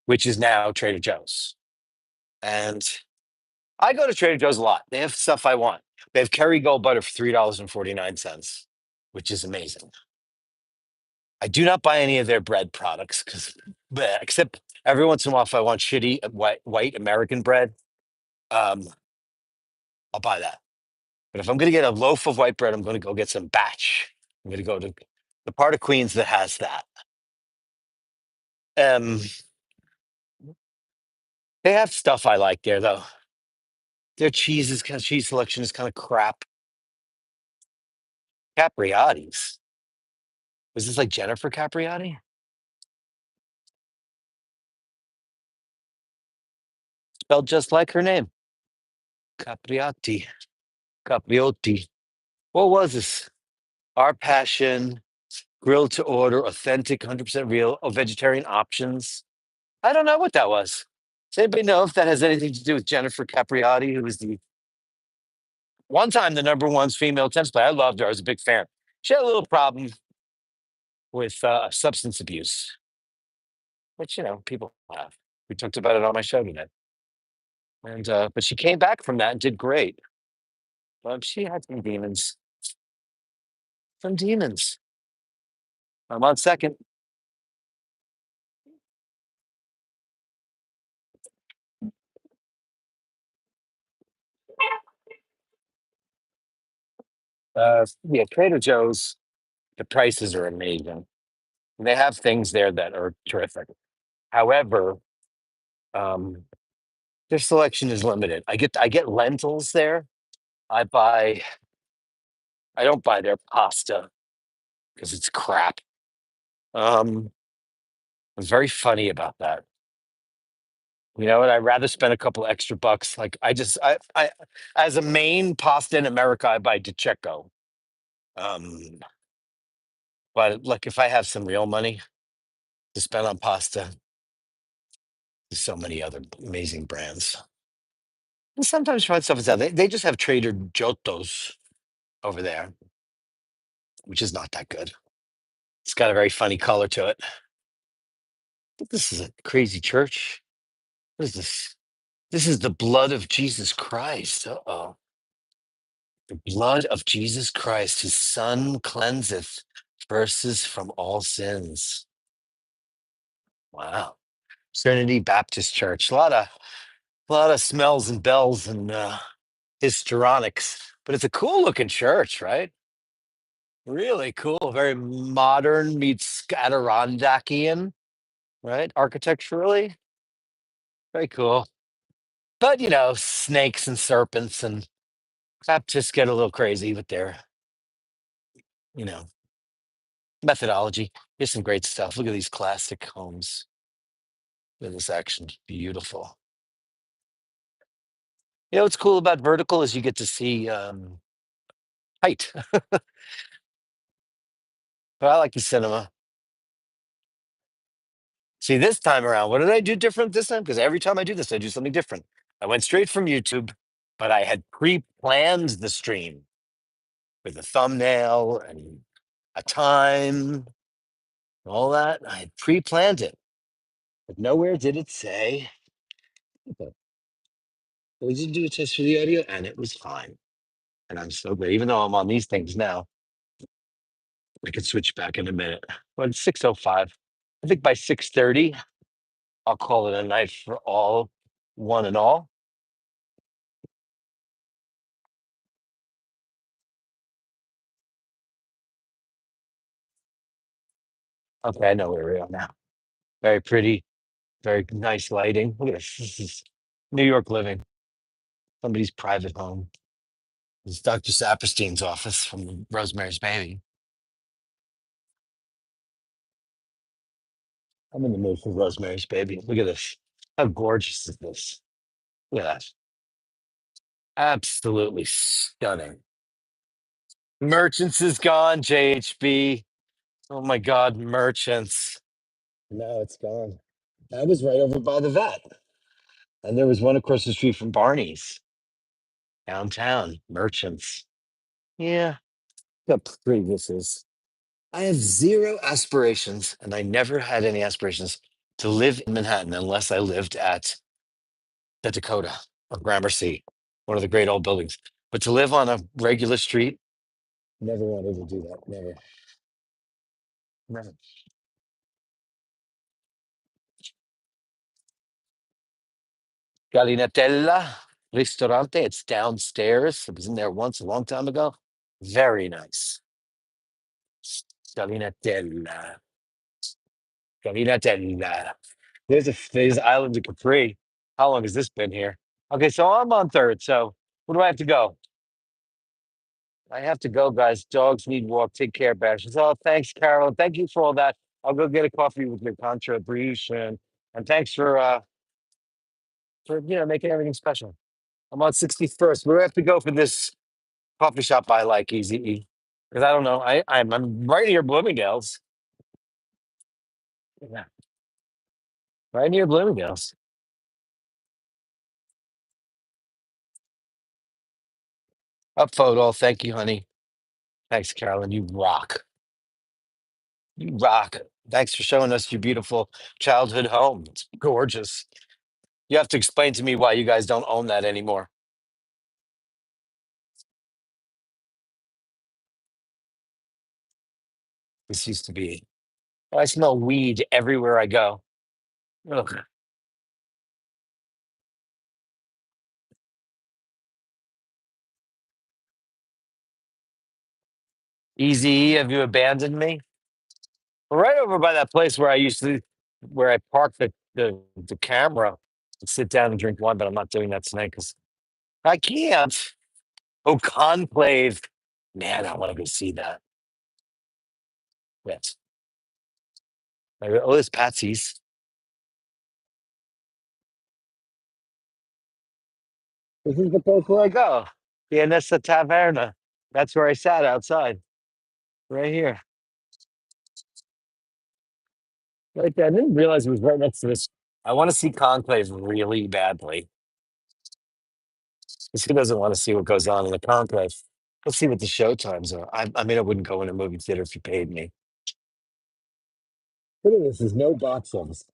which is now Trader Joe's. And I go to Trader Joe's a lot. They have stuff I want. They have Kerrygold butter for $3.49, which is amazing. I do not buy any of their bread products because, except every once in a while, if I want shitty white American bread, um, I'll buy that. But if I'm going to get a loaf of white bread, I'm going to go get some batch. I'm going to go to the part of Queens that has that. Um, they have stuff I like there though. Their cheese selection is kind of crap. Capriati's. Was this like Jennifer Capriati? Spelled just like her name. Capriati. Capriotti. What was this? Our passion, grilled to order, authentic, 100% real, vegetarian options. I don't know what that was. Does anybody know if that has anything to do with Jennifer Capriati, who was the one time the number one female tennis player? I loved her. I was a big fan. She had a little problem with substance abuse, which people have. We talked about it on my show today, and but she came back from that and did great. She had some demons. Some demons. I'm on second. Yeah, Trader Joe's. The prices are amazing. And they have things there that are terrific. However, um, their selection is limited. I get lentils there. I buy. I don't buy their pasta because it's crap. Um, I'm very funny about that. You know what? I'd rather spend a couple extra bucks. Like I as a main pasta in America, I buy DiCecco. Um, but like if I have some real money to spend on pasta, there's so many other amazing brands. And sometimes fried stuff is out. They just have Trader Giotto's over there, which is not that good. It's got a very funny color to it. This is a crazy church. What is this? This is the blood of Jesus Christ. Uh-oh. The blood of Jesus Christ, his son cleanseth verses from all sins. Wow. Trinity Baptist Church. A lot of smells and bells and histrionics, but it's a cool looking church, right? Really cool. Very modern meets Adirondacian, right? Architecturally. Very cool. But snakes and serpents and Baptists get a little crazy with their, you know, methodology. Here's some great stuff. Look at these classic homes. Look at this action. Beautiful. What's cool about vertical is you get to see height. But I like the cinema. See, this time around, what did I do different this time? Because every time I do this, I do something different. I went straight from YouTube, but I had pre-planned the stream with a thumbnail and a time, all that. I had pre-planned it, but nowhere did it say. Okay, we did do a test for the audio, and it was fine. And I'm so good. Even though I'm on these things now, I could switch back in a minute. But it's 6:05. I think by 6:30, I'll call it a night for all, one and all. Okay, I know where we are now. Very pretty, very nice lighting. Look at this. This is New York living. Somebody's private home. It's Dr. Saperstein's office from Rosemary's Baby. I'm in the mood for Rosemary's Baby. Look at this. How gorgeous is this? Look at that. Absolutely stunning. Merchants is gone, JHB. Oh my God, Merchants. No, it's gone. I was right over by the vet. And there was one across the street from Barney's downtown. Merchants. Yeah. The previous is. I have zero aspirations, and I never had any aspirations to live in Manhattan unless I lived at the Dakota or Gramercy, one of the great old buildings. But to live on a regular street, never wanted to do that. Never. Never. Gallinatella Ristorante. It's downstairs. I was in there once a long time ago. Very nice. Gallinatella. Gallinatella. There's island of Capri. How long has this been here? Okay, so I'm on third. So where do I have to go? I have to go, guys. Dogs need walk. Take care, Bashers. Oh, thanks, Carol. Thank you for all that. I'll go get a coffee with your contribution. And thanks for making everything special. I'm on 61st. Where do I have to go for this coffee shop I like, Easy E? Because I don't know. I'm right near Bloomingdale's. Yeah, right near Bloomingdale's. Up photo. Thank you, honey. Thanks, Carolyn. You rock. You rock. Thanks for showing us your beautiful childhood home. It's gorgeous. You have to explain to me why you guys don't own that anymore. This used to be. I smell weed everywhere I go. Ugh. Easy, have you abandoned me? Right over by that place where where I parked the camera and sit down and drink wine, but I'm not doing that tonight because I can't. Oh, Conclave. Man, I want to go see that. Yes. Oh, there's Patsy's. This is the place where I go. The Anessa Taverna. That's where I sat outside. Right here. Right there. I didn't realize it was right next to this. I want to see Conclave really badly. Because who doesn't want to see what goes on in the Conclave? Let's see what the show times are. I mean, I wouldn't go in a movie theater if you paid me. Look at this. There's no box office.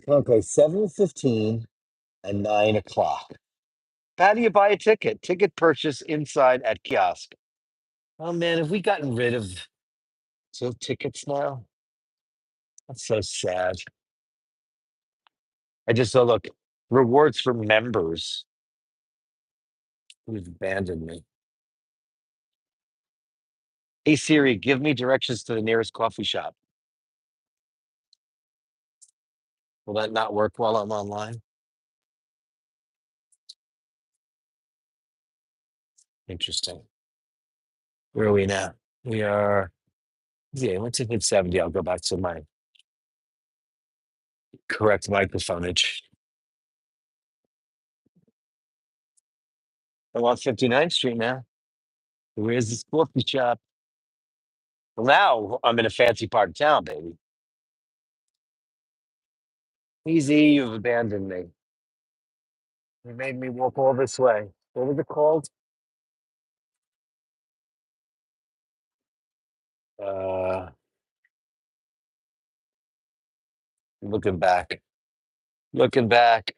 Conclave 7:15 and 9 o'clock. How do you buy a ticket? Ticket purchase inside at kiosk. Oh man, have we gotten rid of tickets now? That's so sad. I just saw, look, rewards for members. You've abandoned me. Hey Siri, give me directions to the nearest coffee shop. Will that not work while I'm online? Interesting. Where are we now? We are, yeah, once it hits 70, I'll go back to my correct microphoneage. I'm on 59th Street now. Where's this coffee shop? Well, now I'm in a fancy part of town, baby. Easy, you've abandoned me. You made me walk all this way. What was it called? Uh, looking back. Looking back.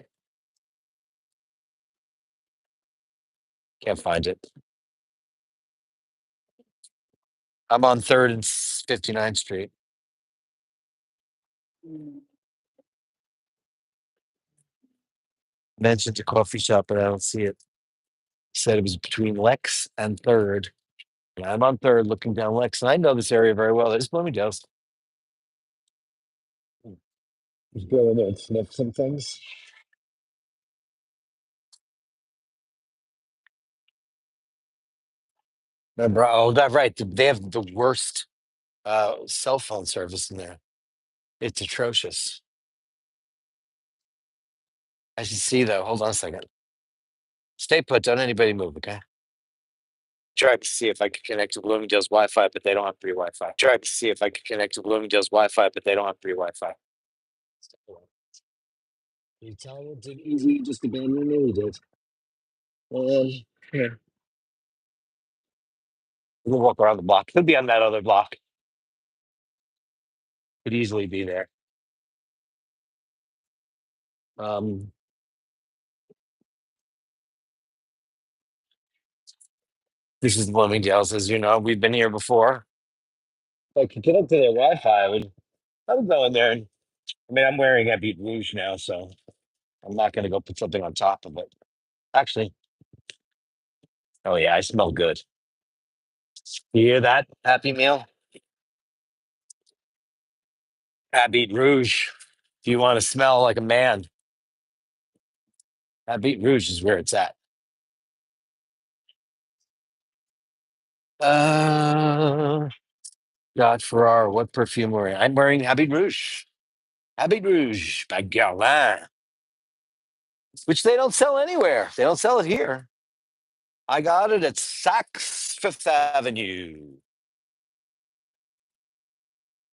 Can't find it. I'm on 3rd and 59th Street. Mentioned a coffee shop, but I don't see it. Said it was between Lex and 3rd. And I'm on 3rd looking down Lex, and I know this area very well. There's Bloomingdale's. Just go in there and sniff some things. Remember, oh, that's right. They have the worst cell phone service in there. It's atrocious. I should see though. Hold on a second. Stay put. Don't anybody move. Okay. Tried to see if I could connect to Bloomingdale's Wi-Fi, but they don't have free Wi-Fi. Tried to see if I could connect to Bloomingdale's Wi-Fi, but they don't have free Wi-Fi. You tell me it's easy, just abandon me. Did. Yeah. We'll walk around the block. Could be on that other block. Could easily be there. Um, this is Bloomingdale's, as you know. We've been here before. If I could connect to their Wi-Fi, I would go in there. And I mean, I'm wearing a Beat Rouge now, so I'm not going to go put something on top of it. Actually, oh yeah, I smell good. You hear that, Happy Meal? Beat Rouge. If you want to smell like a man, Beat Rouge is where it's at. Uh, God Ferrara, what perfume wearing? I'm wearing Habit Rouge. Habit Rouge by Guerlain, which they don't sell anywhere. They don't sell it here. I got it at Saks Fifth Avenue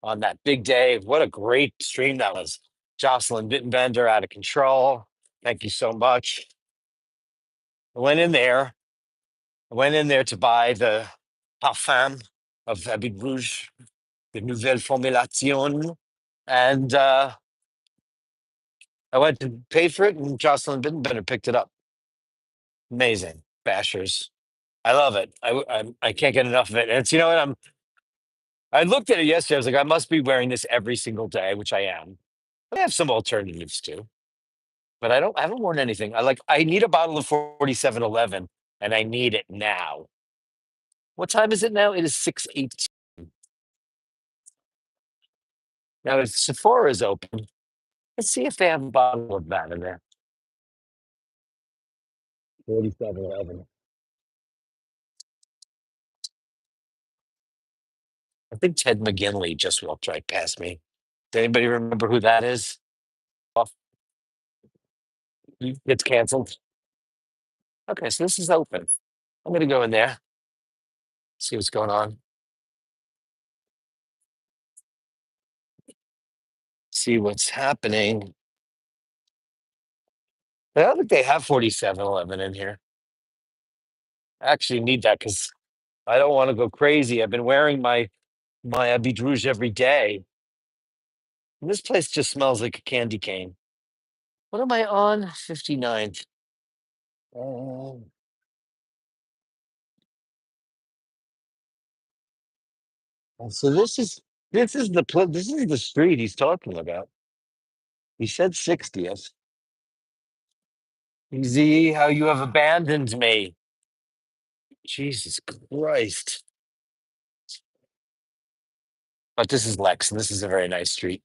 on that big day. What a great stream that was. Jocelyn Bittenbender, Out of Control. Thank you so much. I went in there. I went in there to buy the parfum of Habit Rouge, the Nouvelle Formulation. And I went to pay for it, and Jocelyn Bittenbender picked it up. Amazing. Bashers. I love it. I can't get enough of it. And it's, you know what? I looked at it yesterday. I was like, I must be wearing this every single day, which I am. But I have some alternatives too. But I haven't worn anything. I need a bottle of 4711, and I need it now. What time is it now? It is 6:18. Now if Sephora is open, let's see if they have a bottle of that in there. 4711. I think Ted McGinley just walked right past me. Does anybody remember who that is? Off, gets canceled. Okay, so this is open. I'm gonna go in there, see what's going on, see what's happening. I don't think they have 4711 in here. I actually need that because I don't want to go crazy. I've been wearing my Habit Rouge every day. And this place just smells like a candy cane. What am I on? 59th. Um, so this is the street he's talking about. He said 60th. Z, how you have abandoned me. Jesus Christ. But this is Lex, and this is a very nice street.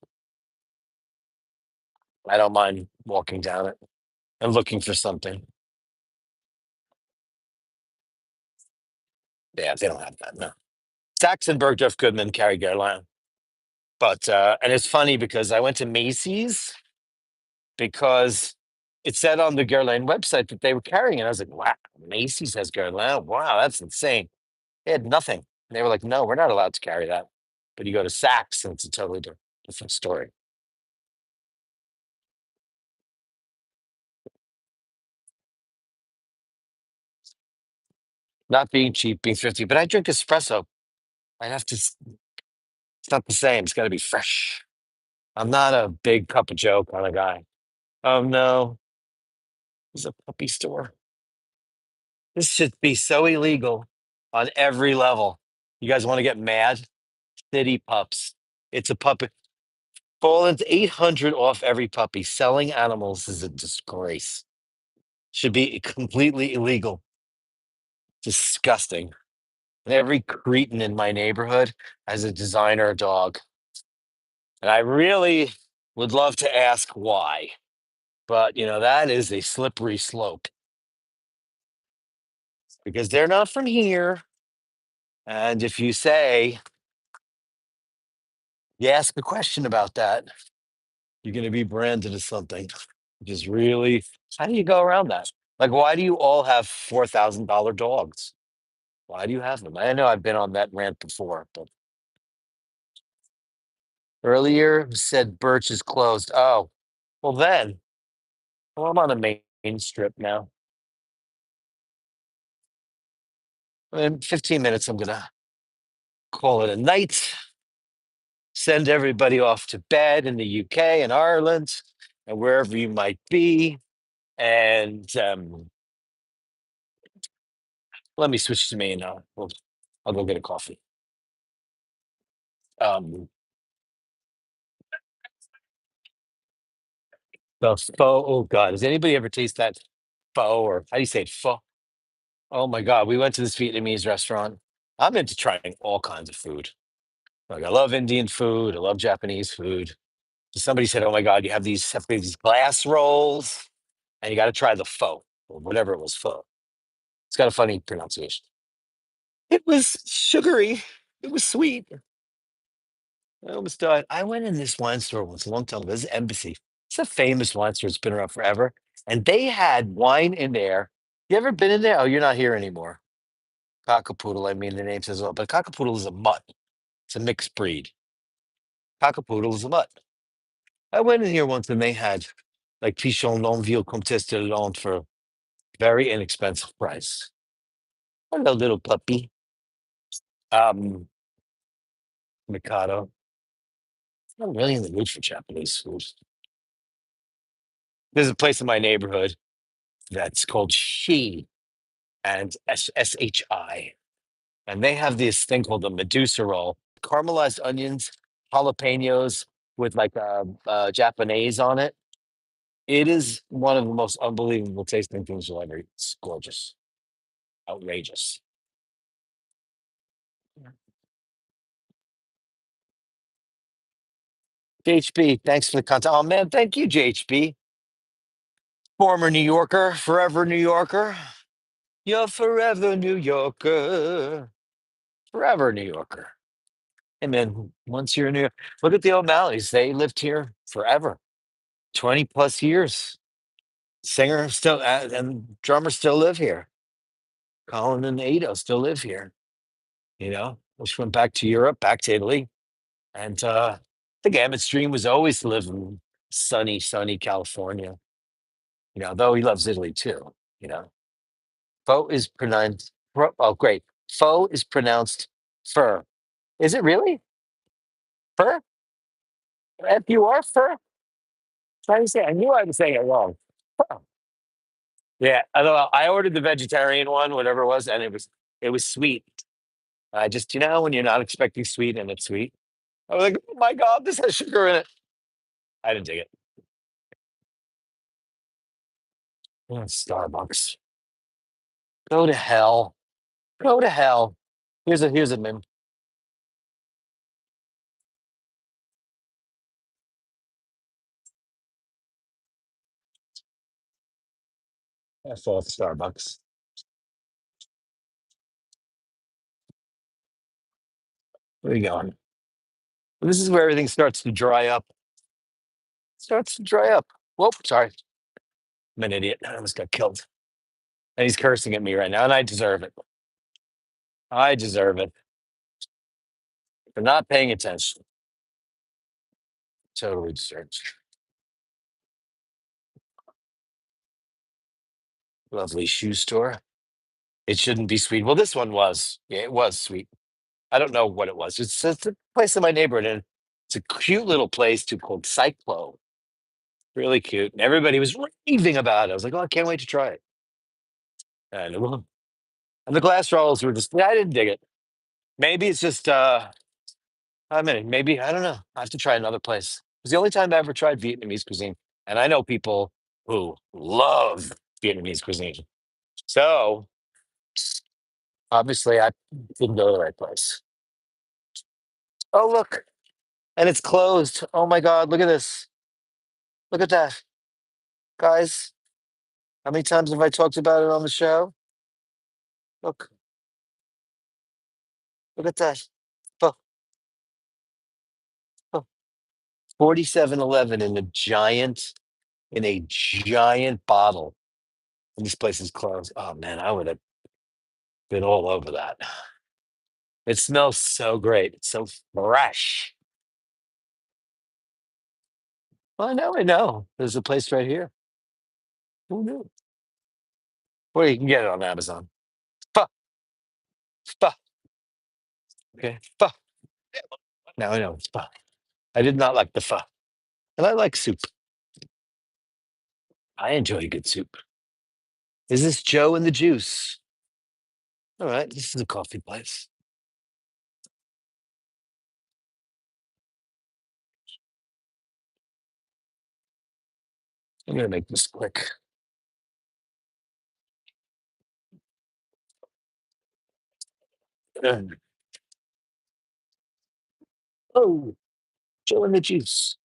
I don't mind walking down it and looking for something. Yeah, they don't have that, no. Saxon, Bergdorf Goodman, carry Guerlain. But and it's funny because I went to Macy's because it said on the Guerlain website that they were carrying it. I was like, wow, Macy's has Guerlain. Wow, that's insane. They had nothing. And they were like, no, we're not allowed to carry that. But you go to Saks and it's a totally different story. Not being cheap, being thrifty, but I drink espresso. I have to, it's not the same. It's got to be fresh. I'm not a big cup of joe kind of guy. Oh no, there's a puppy store. This should be so illegal on every level. You guys want to get mad? City pups. It's a puppy. Fallen's 800 off every puppy. Selling animals is a disgrace. Should be completely illegal. Disgusting. And every cretin in my neighborhood has a designer dog. And I really would love to ask why. But, that is a slippery slope because they're not from here. And if you ask a question about that, you're going to be branded as something, which is really, how do you go around that? Like, why do you all have $4,000 dogs? Why do you have them? I know I've been on that rant before, but earlier said Birch is closed. Oh, well then, well, I'm on a main strip now. In 15 minutes, I'm going to call it a night, send everybody off to bed in the UK and Ireland and wherever you might be. And let me switch to Maine now. I'll go get a coffee. Um, the pho. Oh God, has anybody ever tasted that pho, or how do you say it? Pho. Oh my God, we went to this Vietnamese restaurant. I'm into trying all kinds of food. Like I love Indian food. I love Japanese food. Somebody said, "Oh my God, you have these glass rolls, and you got to try the pho or whatever it was pho." It's got a funny pronunciation. It was sugary. It was sweet. I almost died. I went in this wine store once a long time ago. This is Embassy. It's a famous wine store. It's been around forever. And they had wine in there. You ever been in there? Oh, you're not here anymore. Cockapoodle, I mean, the name says well, but cockapoodle is a mutt. It's a mixed breed. Cockapoodle is a mutt. I went in here once and they had like Pichon Longueville Comtesse de Londres for a very inexpensive price. Hello, little puppy. Um, Mikado. I'm really in the mood for Japanese food. There's a place in my neighborhood that's called and SSHI. And they have this thing called the Medusa roll, caramelized onions, jalapenos with like Japanese on it. It is one of the most unbelievable tasting things you'll ever eat. It's gorgeous, outrageous. JHB, thanks for the content. Oh man, thank you, JHB. Former New Yorker, forever New Yorker. You're forever New Yorker. Forever New Yorker. And then once you're in New York, look at the O'Malleys. They lived here forever, 20 plus years. Singer still and drummer still live here. Colin and Ado still live here. Which went back to Europe, back to Italy. And the Gamut's dream was always to live in sunny California. Though he loves Italy too. You know, Faux is pronounced. Oh, great. Faux is pronounced fur. Is it really fur? F-U-R fur? Trying to say, I knew I was saying it wrong. Huh. Yeah, I don't know. I ordered the vegetarian one, whatever it was, and it was sweet. I just, when you're not expecting sweet and it's sweet. I was like, oh my God, this has sugar in it. I didn't dig it. Oh, Starbucks. Go to hell. Go to hell. Here's a meme. F off Starbucks. Where are you going? This is where everything starts to dry up. Starts to dry up. Whoop, sorry. I'm an idiot. I almost got killed. And he's cursing at me right now, and I deserve it. I deserve it for not paying attention. Totally deserves. Lovely shoe store. It shouldn't be sweet. Well, this one was. Yeah, it was sweet. I don't know what it was. It's a place in my neighborhood, and it's a cute little place too called Cyclo. Really cute. And everybody was raving about it. I was like, oh, I can't wait to try it. And the glass rolls were just, yeah, I didn't dig it. Maybe it's just I mean, maybe I don't know. I have to try another place. It's the only time I ever tried Vietnamese cuisine, and I know people who love Vietnamese cuisine. So obviously, I didn't go to the right place. Oh look, and it's closed. Oh my God, look at this. Look at that, guys. How many times have I talked about it on the show? Look, look at that. Oh, oh. 4711 in a giant bottle. And this place is closed. Oh man, I would have been all over that. It smells so great. It's so fresh. Well, I know. There's a place right here. Who knew? Well, you can get it on Amazon. Pho, pho. Okay, pho. Now I know it's pho. I did not like the pho, and I like soup. I enjoy good soup. Is this Joe and the Juice? All right, this is a coffee place. I'm gonna make this quick. Uh, Oh, Joe and the Juice.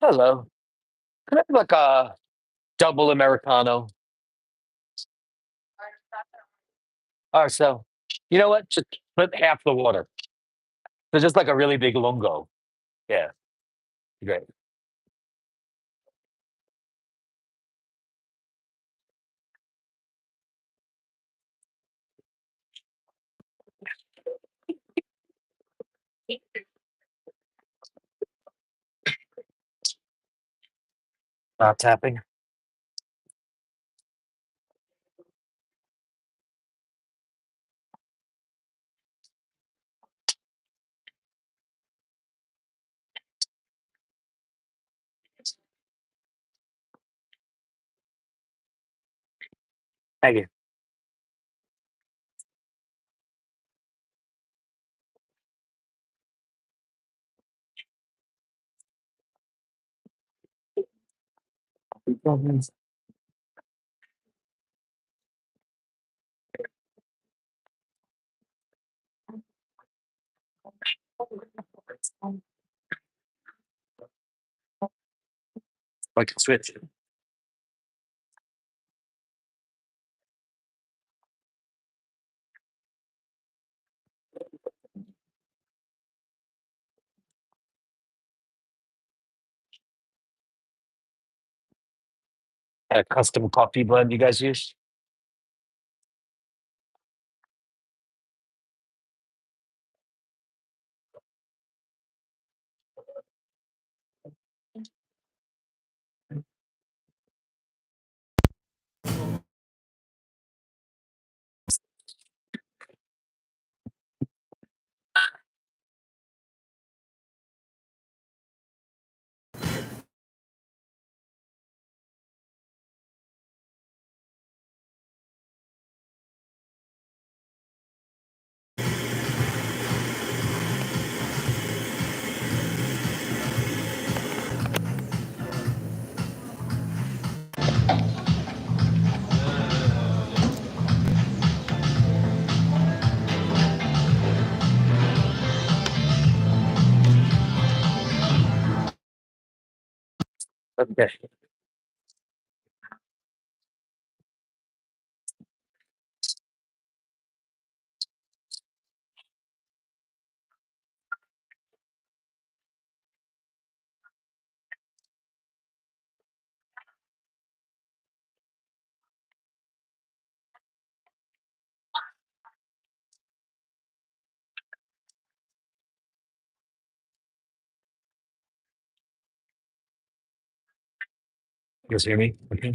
Hello. Can I have like a double Americano? All right, so you know what? Just put half the water. So just like a really big lungo. Yeah, great. Tapping. Thank you. I can switch. A custom coffee blend you guys use? Okay. You guys hear me? Okay.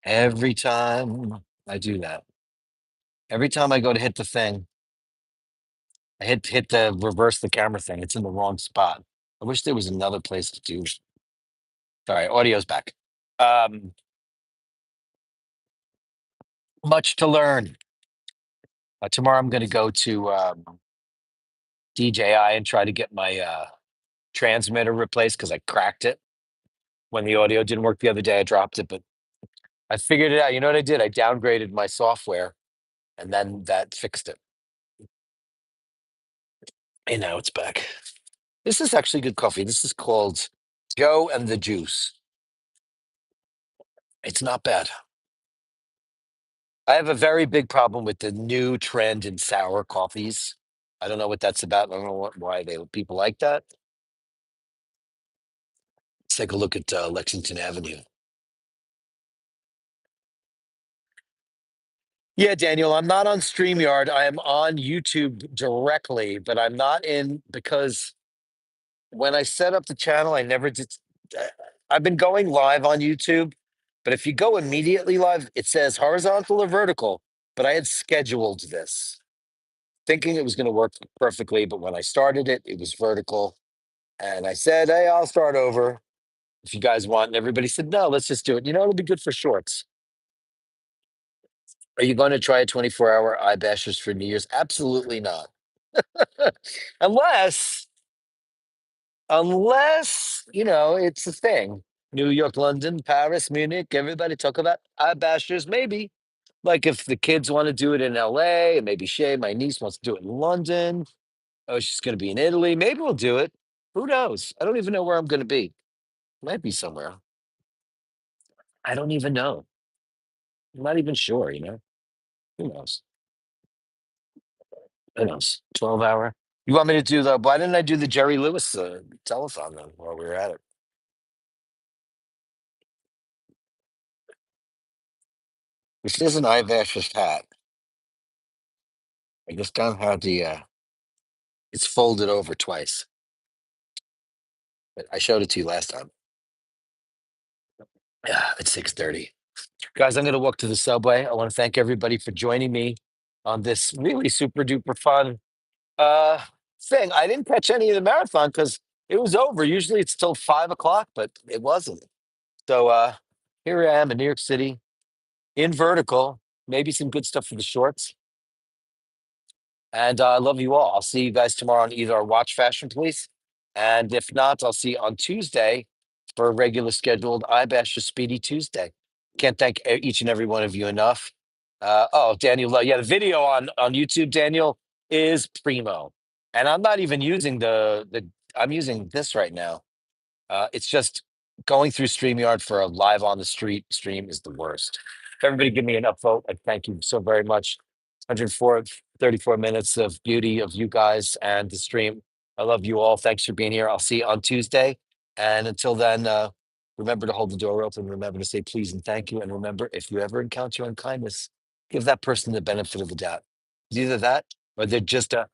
Every time I do that, every time I go to hit the thing, I hit the reverse the camera thing. It's in the wrong spot. I wish there was another place to do. Sorry, audio's back. Much to learn. Tomorrow I'm going to go to DJI and try to get my transmitter replaced because I cracked it when the audio didn't work the other day. I dropped it, but I figured it out. You know what I did? I downgraded my software, and then that fixed it. And now it's back. This is actually good coffee. This is called Joe and the Juice. It's not bad. I have a very big problem with the new trend in sour coffees. I don't know what that's about. I don't know why people like that. Let's take a look at Lexington Avenue. Yeah, Daniel, I'm not on StreamYard. I am on YouTube directly, but I'm not in because when I set up the channel, I never did. I've been going live on YouTube, but if you go immediately live, it says horizontal or vertical. But I had scheduled this thinking it was going to work perfectly. But when I started it, it was vertical. And I said, hey, I'll start over if you guys want. And everybody said, no, let's just do it. You know, it'll be good for shorts. Are you going to try a 24-hour iBashers for New Year's? Absolutely not. unless, you know, it's a thing. New York, London, Paris, Munich, everybody talk about iBashers, maybe. Like if the kids want to do it in LA, and maybe Shay, my niece, wants to do it in London. Oh, she's going to be in Italy. Maybe we'll do it. Who knows? I don't even know where I'm going to be. Might be somewhere. I don't even know. I'm not even sure, you know? Who knows? Who knows? 12-hour. You want me to do why didn't I do the Jerry Lewis telethon then while we were at it? This is an iBashers hat. I just don't have the, it's folded over twice. But I showed it to you last time. Yeah, it's 6:30. Guys, I'm going to walk to the subway. I want to thank everybody for joining me on this really super duper fun thing. I didn't catch any of the marathon because it was over. Usually it's till 5 o'clock, but it wasn't. So here I am in New York City in vertical. Maybe some good stuff for the shorts. And I love you all. I'll see you guys tomorrow on either our Watch Fashion Police. And if not, I'll see you on Tuesday for a regular scheduled iBash Speedy Tuesday. Can't thank each and every one of you enough. Daniel, yeah, the video on YouTube, Daniel, is primo. And I'm not even using I'm using this right now. It's just going through StreamYard for a live on the street stream is the worst. If everybody give me an upvote, I thank you so very much. 34 minutes of beauty of you guys and the stream. I love you all. Thanks for being here. I'll see you on Tuesday. And until then, remember to hold the door open. Remember to say please and thank you. And remember, if you ever encounter unkindness, give that person the benefit of the doubt. It's either that or they're just a